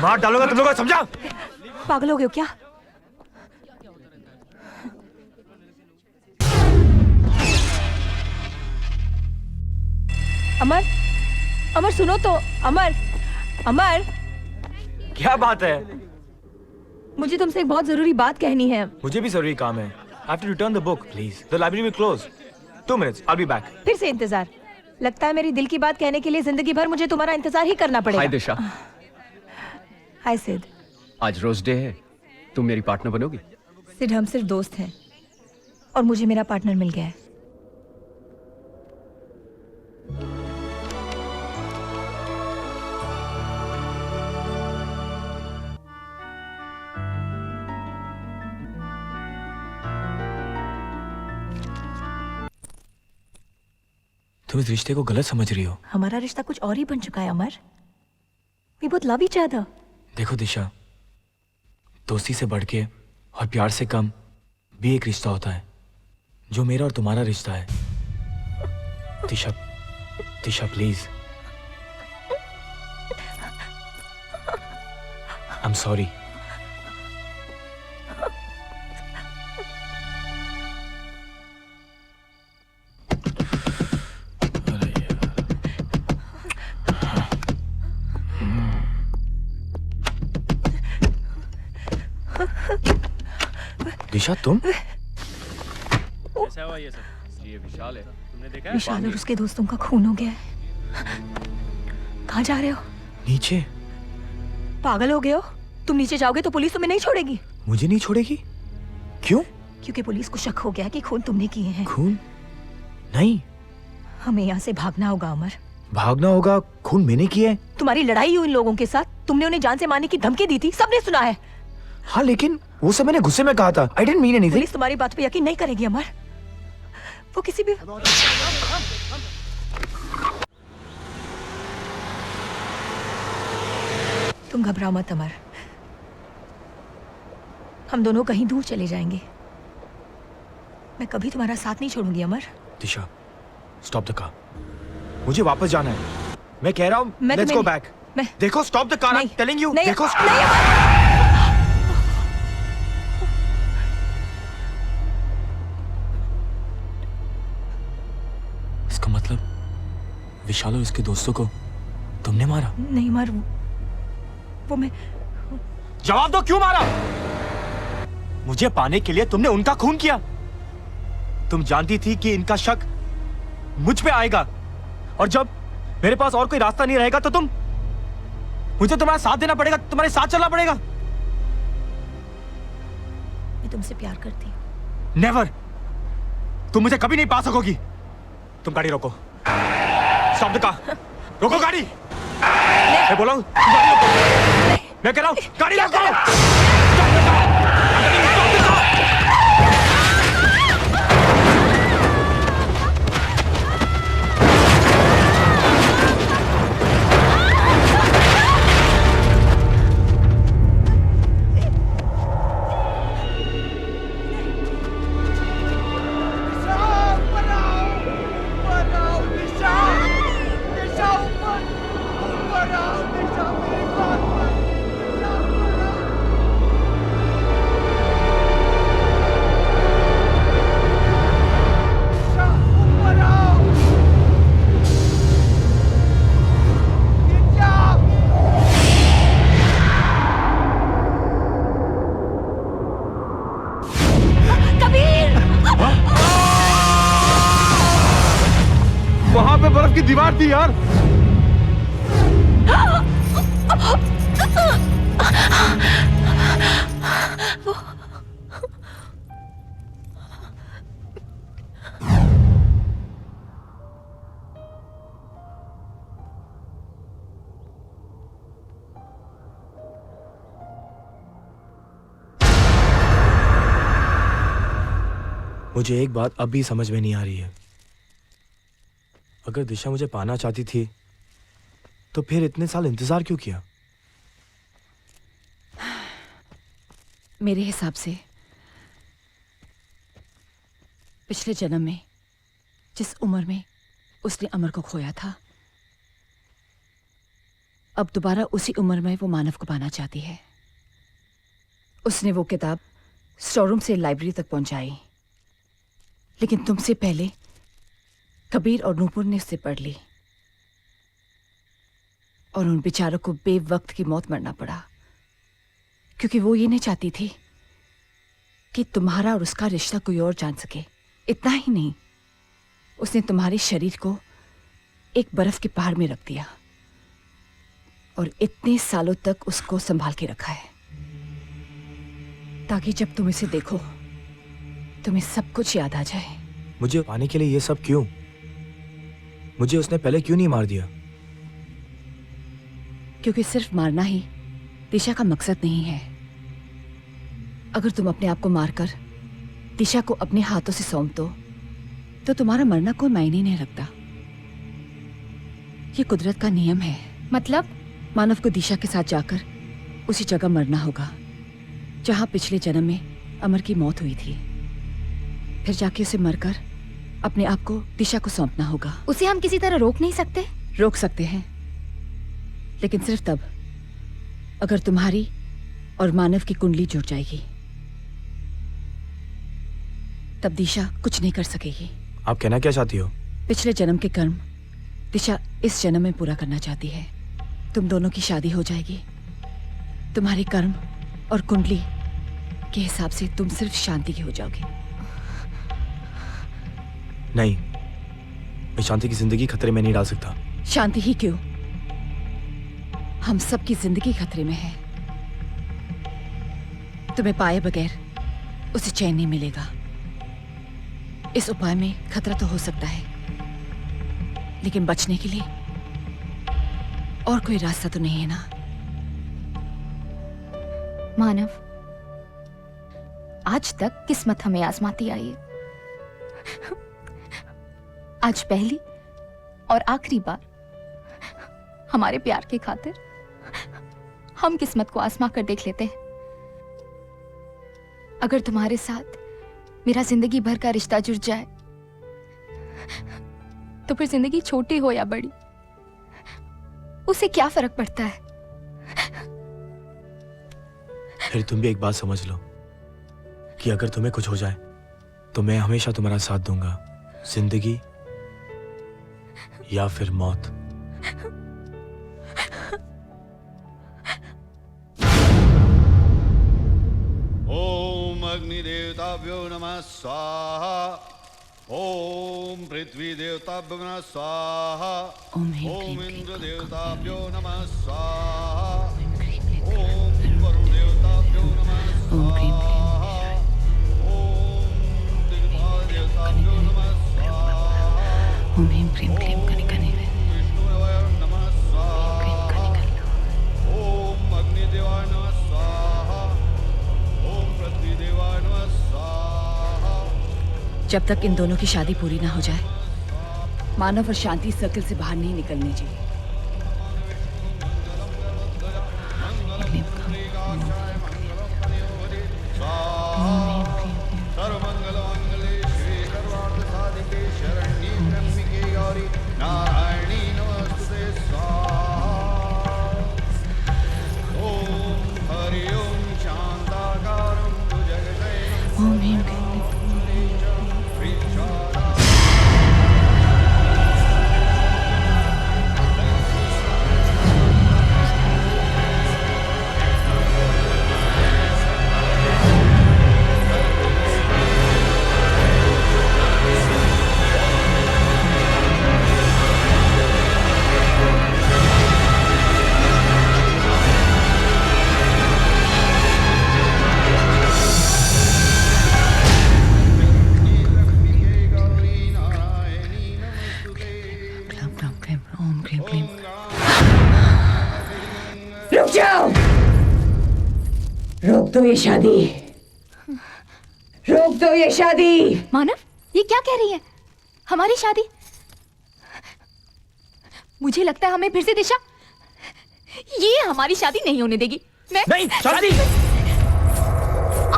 मार डालूंगा तुम लोगों को, समझा? पागल हो गए हो क्या? अमर, अमर सुनो तो। अमर, अमर, क्या बात है? मुझे तुमसे एक बहुत जरूरी बात कहनी है। मुझे भी जरूरी काम है। I have to return the book, please. The library will close. 2 minutes. I'll be back. फिर से इंतजार। लगता है मेरी दिल की बात कहने के लिए जिंदगी भर मुझे तुम्हारा इंतजार ही करना पड़ेगा। हाय दिशा। हाय सिद। आज रोज डे है, तुम मेरी पार्टनर बनोगी? सिर्फ हम सिर्फ दोस्त हैं और मुझे मेरा पार्टनर मिल गया है। तुम इस रिश्ते को गलत समझ रही हो। हमारा रिश्ता कुछ और ही बन चुका है अमर। We both love each other. देखो दिशा, दोस्ती से बढ़ के और प्यार से कम भी एक रिश्ता होता है, जो मेरा और तुम्हारा रिश्ता है। Disha, Disha please. I am sorry. Disha तुम? कैसा हुआ ये सब? ये विशाल है, तुमने देखा है? विशाल और उसके दोस्तों का खून हो गया है। कहाँ जा रहे हो? नीचे। पागल हो गए हो? तुम नीचे जाओगे तो पुलिस तुम्हें नहीं छोड़ेगी। मुझे नहीं छोड़ेगी? क्यों? क्योंकि पुलिस को शक हो गया कि खून तुमने किए हैं। खून? नहीं। हमें यहाँ से भागना होगा अमर। भागना होगा? खून मैंने किया है? तुम्हारी लड़ाई हुई इन लोगों के साथ, तुमने उन्हें जान से मारने की धमकी दी थी, सबने सुना है। हाँ लेकिन वो सब मैंने गुस्से में कहा था। I didn't mean anything. Police तुम्हारी बात पे यकीन नहीं करेगी अमर। वो किसी भी तुम घबराओ मत अमर, हम दोनों कहीं दूर चले जाएंगे। मैं कभी तुम्हारा साथ नहीं छोड़ूंगी अमर। दिशा, स्टॉप द कार। मुझे वापस जाना है। मैं कह रहा हूँ लेट्स गो बैक। देखो stop the car, I am telling you. देखो इसका मतलब विशाल और उसके दोस्तों को तुमने मारा? नहीं मार, वो मैं। जवाब दो, क्यों मारा? मुझे पाने के लिए तुमने उनका खून किया। तुम जानती थी कि इनका शक मुझ पे आएगा, और जब मेरे पास और कोई रास्ता नहीं रहेगा तो मुझे तुम्हारा साथ देना पड़ेगा, तुम्हारे साथ चलना पड़ेगा। मैं तुमसे प्यार करती हूँ। नेवर। तुम मुझे कभी नहीं पा सकोगी। तुम गाड़ी रोको। Stop the car. रोको गाड़ी। मैं बोला हूं गाड़ी रोको। मैं कह रहा हूं गाड़ी रोको। Stop the car. Stop the car. वहां पे बर्फ की दीवार थी यार। मुझे एक बात अब भी समझ में नहीं आ रही है। अगर दिशा मुझे पाना चाहती थी तो फिर इतने साल इंतजार क्यों किया? मेरे हिसाब से पिछले जन्म में जिस उम्र में उसने अमर को खोया था, अब दोबारा उसी उम्र में वो मानव को पाना चाहती है। उसने वो किताब स्टोर रूम से लाइब्रेरी तक पहुंचाई, लेकिन तुमसे पहले कबीर और नूपुर ने उससे पढ़ ली और उन बेचारों को बेवक्त की मौत मरना पड़ा, क्योंकि वो ये नहीं चाहती थी कि तुम्हारा और उसका रिश्ता कोई और जान सके। इतना ही नहीं, उसने तुम्हारे शरीर को एक बर्फ के पहाड़ में रख दिया और इतने सालों तक उसको संभाल के रखा है। ताकि जब तुम इसे देखो तुम्हें सब कुछ याद आ जाए। मुझे पाने के लिए ये सब क्यों? मुझे उसने पहले क्यों नहीं मार दिया? क्योंकि सिर्फ मारना ही दिशा का मकसद नहीं है। अगर तुम अपने आप को मारकर दिशा को अपने हाथों से सौंप दो तो तुम्हारा मरना कोई मायने नहीं रखता। ये कुदरत का नियम है। मतलब मानव को दिशा के साथ जाकर उसी जगह मरना होगा जहां पिछले जन्म में अमर की मौत हुई थी। फिर जाके उसे मरकर अपने आप को दिशा को सौंपना होगा। उसे हम किसी तरह रोक नहीं सकते? रोक सकते हैं, लेकिन सिर्फ तब अगर तुम्हारी और मानव की कुंडली जुड़ जाएगी, तब दिशा कुछ नहीं कर सकेगी। आप कहना क्या चाहती हो? पिछले जन्म के कर्म दिशा इस जन्म में पूरा करना चाहती है। तुम दोनों की शादी हो जाएगी। तुम्हारे कर्म और कुंडली के हिसाब से तुम सिर्फ शांति की हो जाओगे। नहीं, मैं शांति की जिंदगी खतरे में नहीं डाल सकता। शांति ही क्यों, हम सबकी जिंदगी खतरे में है। तुम्हें पाए बगैर उसे चैन नहीं मिलेगा। इस उपाय में खतरा तो हो सकता है, लेकिन बचने के लिए और कोई रास्ता तो नहीं है ना। मानव, आज तक किस्मत हमें आजमाती आई है। आज पहली और आखिरी बार हमारे प्यार की खातिर हम किस्मत को आजमा कर देख लेते हैं। अगर तुम्हारे साथ मेरा जिंदगी भर का रिश्ता जुड़ जाए तो फिर जिंदगी छोटी हो या बड़ी उसे क्या फर्क पड़ता है? फिर तुम भी एक बात समझ लो कि अगर तुम्हें कुछ हो जाए तो मैं हमेशा तुम्हारा साथ दूंगा, जिंदगी या फिर मौत। ओम अग्निदेवताभ्यो नमः स्वाहा। ओम पृथ्वी देवताभ्यो नमः स्वाहा। ओम इंद्र देवताभ्यो नमः स्वाहा। ओम वरुण देवताभ्यो नमः स्वाहा। ओम दिग्पाल देवताभ्यो नमः स्वाहा। ओम ह्रीं क्लीं क्लीं कनिकने विष्णुदेवाय नमः स्वाहा। ओम अग्निदेवाय नमः स्वाहा। ओम पृथ्वी देवाय नमः स्वाहा। जब तक इन दोनों की शादी पूरी ना हो जाए, मानव और शांति सर्कल से बाहर नहीं निकलनी चाहिए। सर्वमंगलमंगले शिवे सर्वार्थ साधिके शरण्ये त्र्यंबिके गौरी नारायणी नमोस्तुते स्वाहा। ओम हरि ओम शांताकारं भुजगशयनं ओम ह्रीं क्लीं रुक जाओ, रोक दो ये शादी, रोक दो ये शादी। मानव, ये क्या कह रही है? हमारी शादी? मुझे लगता है हमें फिर से दिशा ये हमारी शादी नहीं होने देगी। मैं नहीं, शादी।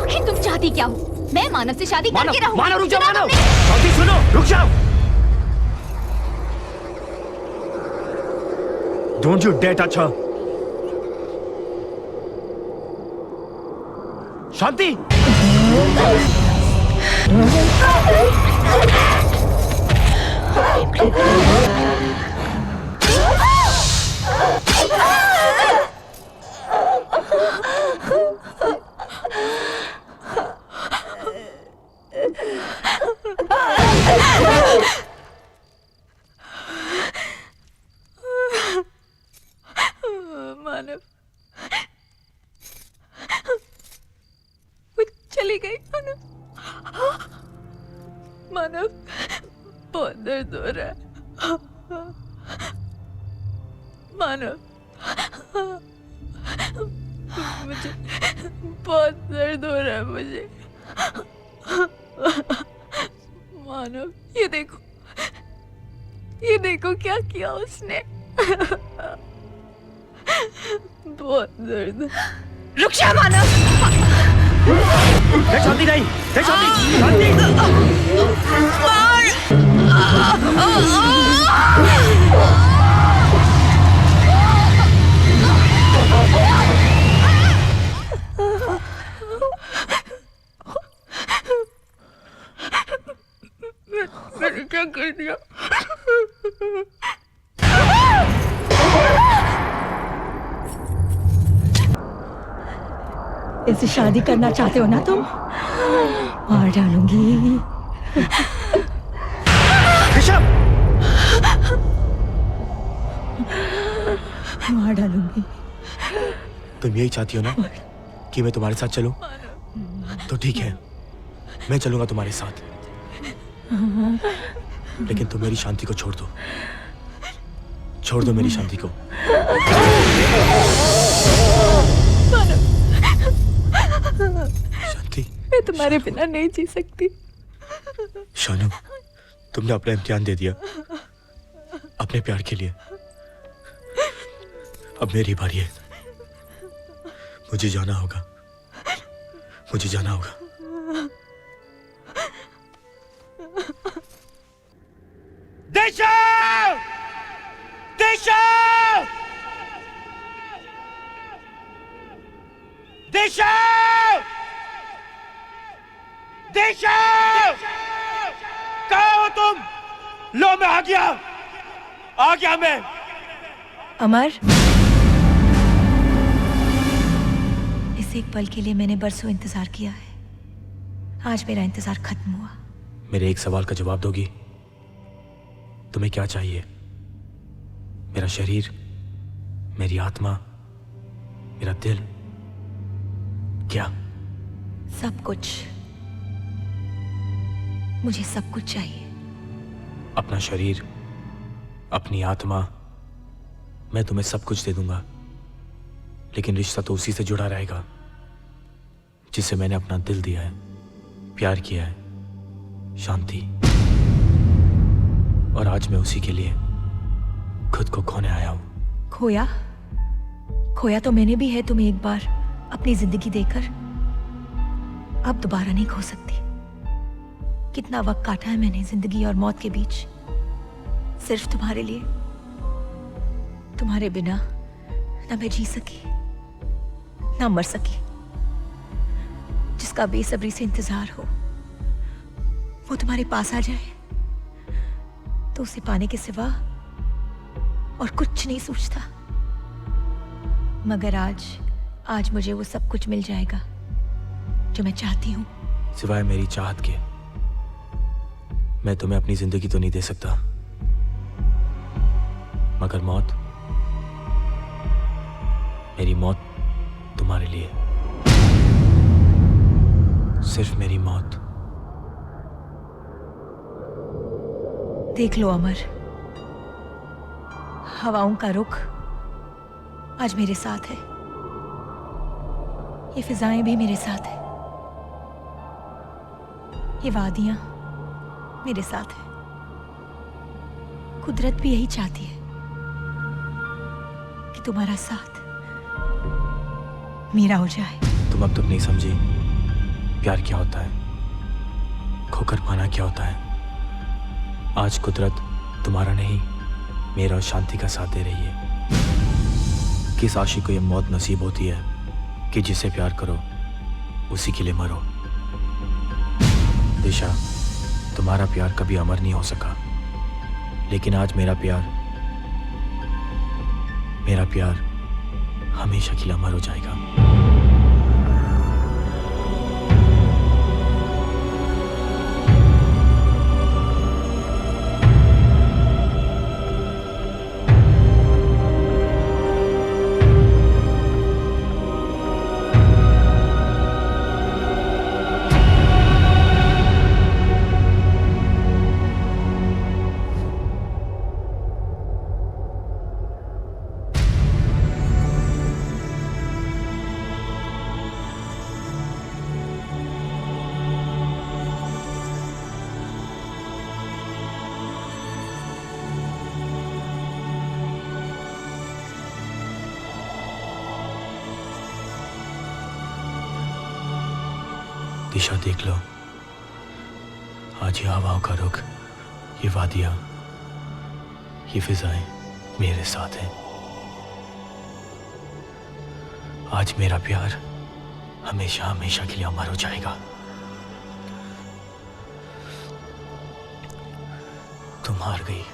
आखिर तुम चाहती क्या हो? मैं मानव से शादी करके रहूं। मानव रुक जाओ, मानव। शादी सुनो, रुक जाओ। Don't you dare touch her. शांति। मानव, मुझे दर्द हो रहा है मानव, मुझे बहुत दर्द हो रहा है मुझे। मानव, ये देखो क्या किया उसने। बहुत दर्द। रुक जा मानव। शांति नहीं, शांति। मैंने क्या कर दिया? इससे शादी करना चाहते हो ना तुम? मार डालूंगी। मार डालूंगी। तुम यही चाहती हो ना कि मैं तुम्हारे साथ चलूं? तो ठीक है, मैं चलूंगा तुम्हारे साथ, लेकिन तुम मेरी शांति को छोड़ दो। छोड़ दो मेरी शांति को। शांति, मैं तुम्हारे बिना नहीं जी सकती। शानू, तुमने अपना इम्तिहान दे दिया अपने प्यार के लिए। अब मेरी बारी है। मुझे जाना होगा, मुझे जाना होगा। दिशा! दिशा! दिशा! दिशा! कहाँ हो तुम? लो, मैं आ गया मैं। अमर, इस एक पल के लिए मैंने बरसों इंतजार किया है। आज मेरा इंतजार खत्म हुआ। मेरे एक सवाल का जवाब दोगी? तुम्हें क्या चाहिए? मेरा शरीर, मेरी आत्मा, मेरा दिल, क्या? सब कुछ। मुझे सब कुछ चाहिए। अपना शरीर, अपनी आत्मा, मैं तुम्हें सब कुछ दे दूंगा, लेकिन रिश्ता तो उसी से जुड़ा रहेगा जिसे मैंने अपना दिल दिया है, प्यार किया है, शांति। और आज मैं उसी के लिए खुद को खोने आया हूं। खोया तो मैंने भी है तुम्हें एक बार अपनी जिंदगी देकर। अब दोबारा नहीं खो सकती। कितना वक्त काटा है मैंने जिंदगी और मौत के बीच, सिर्फ तुम्हारे लिए। तुम्हारे बिना ना मैं जी सकी, ना मर सकी। जिसका बेसब्री से इंतजार हो वो तुम्हारे पास आ जाए तो उसे पाने के सिवा और कुछ नहीं सोचता। मगर आज मुझे वो सब कुछ मिल जाएगा जो मैं चाहती हूँ। सिवाय मेरी चाहत के मैं तुम्हें अपनी जिंदगी तो नहीं दे सकता, मगर मौत, मेरी मौत तुम्हारे लिए, सिर्फ मेरी मौत। देख लो अमर, हवाओं का रुख आज मेरे साथ है। ये फिजाएं भी मेरे साथ है। ये वादियां मेरे साथ है। कुदरत भी यही चाहती है कि तुम्हारा साथ मेरा हो जाए। तुम अब तक नहीं समझी प्यार क्या होता है, खोकर पाना क्या होता है। आज कुदरत तुम्हारा नहीं, मेरा और शांति का साथ दे रही है। किस आशिक को यह मौत नसीब होती है कि जिसे प्यार करो उसी के लिए मरो। दिशा, तुम्हारा प्यार कभी अमर नहीं हो सका, लेकिन आज मेरा प्यार हमेशा के लिए अमर हो जाएगा। दिशा देख लो, आज ये हवाओं का रुख, ये वादियां, ये फिजाएं मेरे साथ हैं। आज मेरा प्यार हमेशा हमेशा के लिए अमर हो जाएगा। तुम हार गई।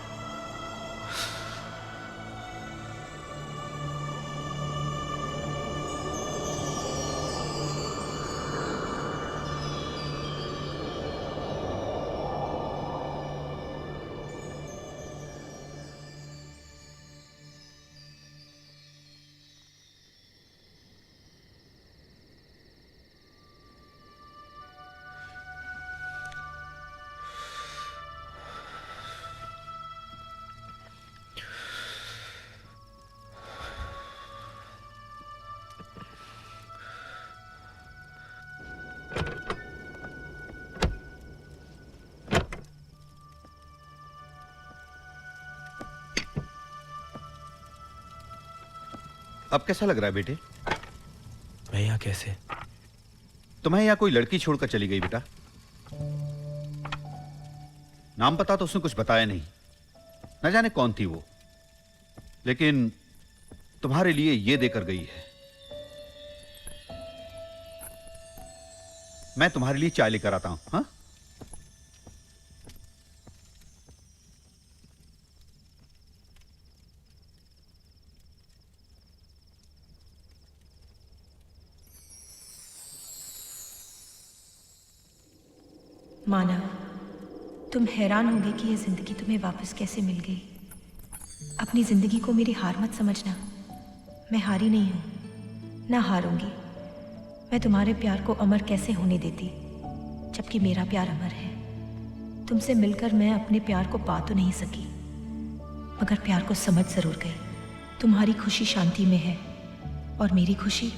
अब कैसा लग रहा है बेटे? मैं यहाँ कैसे? तुम्हें यहाँ कोई लड़की छोड़कर चली गई बेटा? नाम पता तो उसने कुछ बताया नहीं, न जाने कौन थी वो, लेकिन तुम्हारे लिए ये देकर गई है। मैं तुम्हारे लिए चाय लेकर आता हूं। हाँ, मानव, तुम हैरान होगे कि यह जिंदगी तुम्हें वापस कैसे मिल गई। अपनी जिंदगी को मेरी हार मत समझना। मैं हारी नहीं हूं, ना हारूंगी। मैं तुम्हारे प्यार को अमर कैसे होने देती, जबकि मेरा प्यार अमर है। तुमसे मिलकर मैं अपने प्यार को पा तो नहीं सकी, मगर प्यार को समझ जरूर गई। तुम्हारी खुशी शांति में है और मेरी खुशी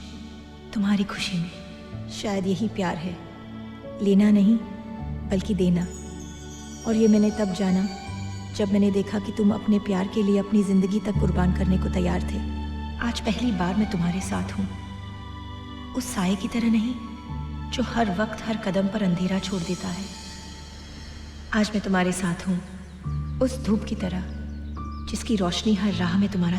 तुम्हारी खुशी में। शायद यही प्यार है, लेना नहीं बल्कि देना। और ये मैंने तब जाना जब मैंने देखा कि तुम अपने प्यार के लिए अपनी जिंदगी तक कुर्बान करने को तैयार थे। आज पहली बार मैं तुम्हारे साथ हूँ, उस साए की तरह नहीं जो हर वक्त हर कदम पर अंधेरा छोड़ देता है। आज मैं तुम्हारे साथ हूँ, उस धूप की तरह जिसकी रोशनी हर राह में तुम्हारा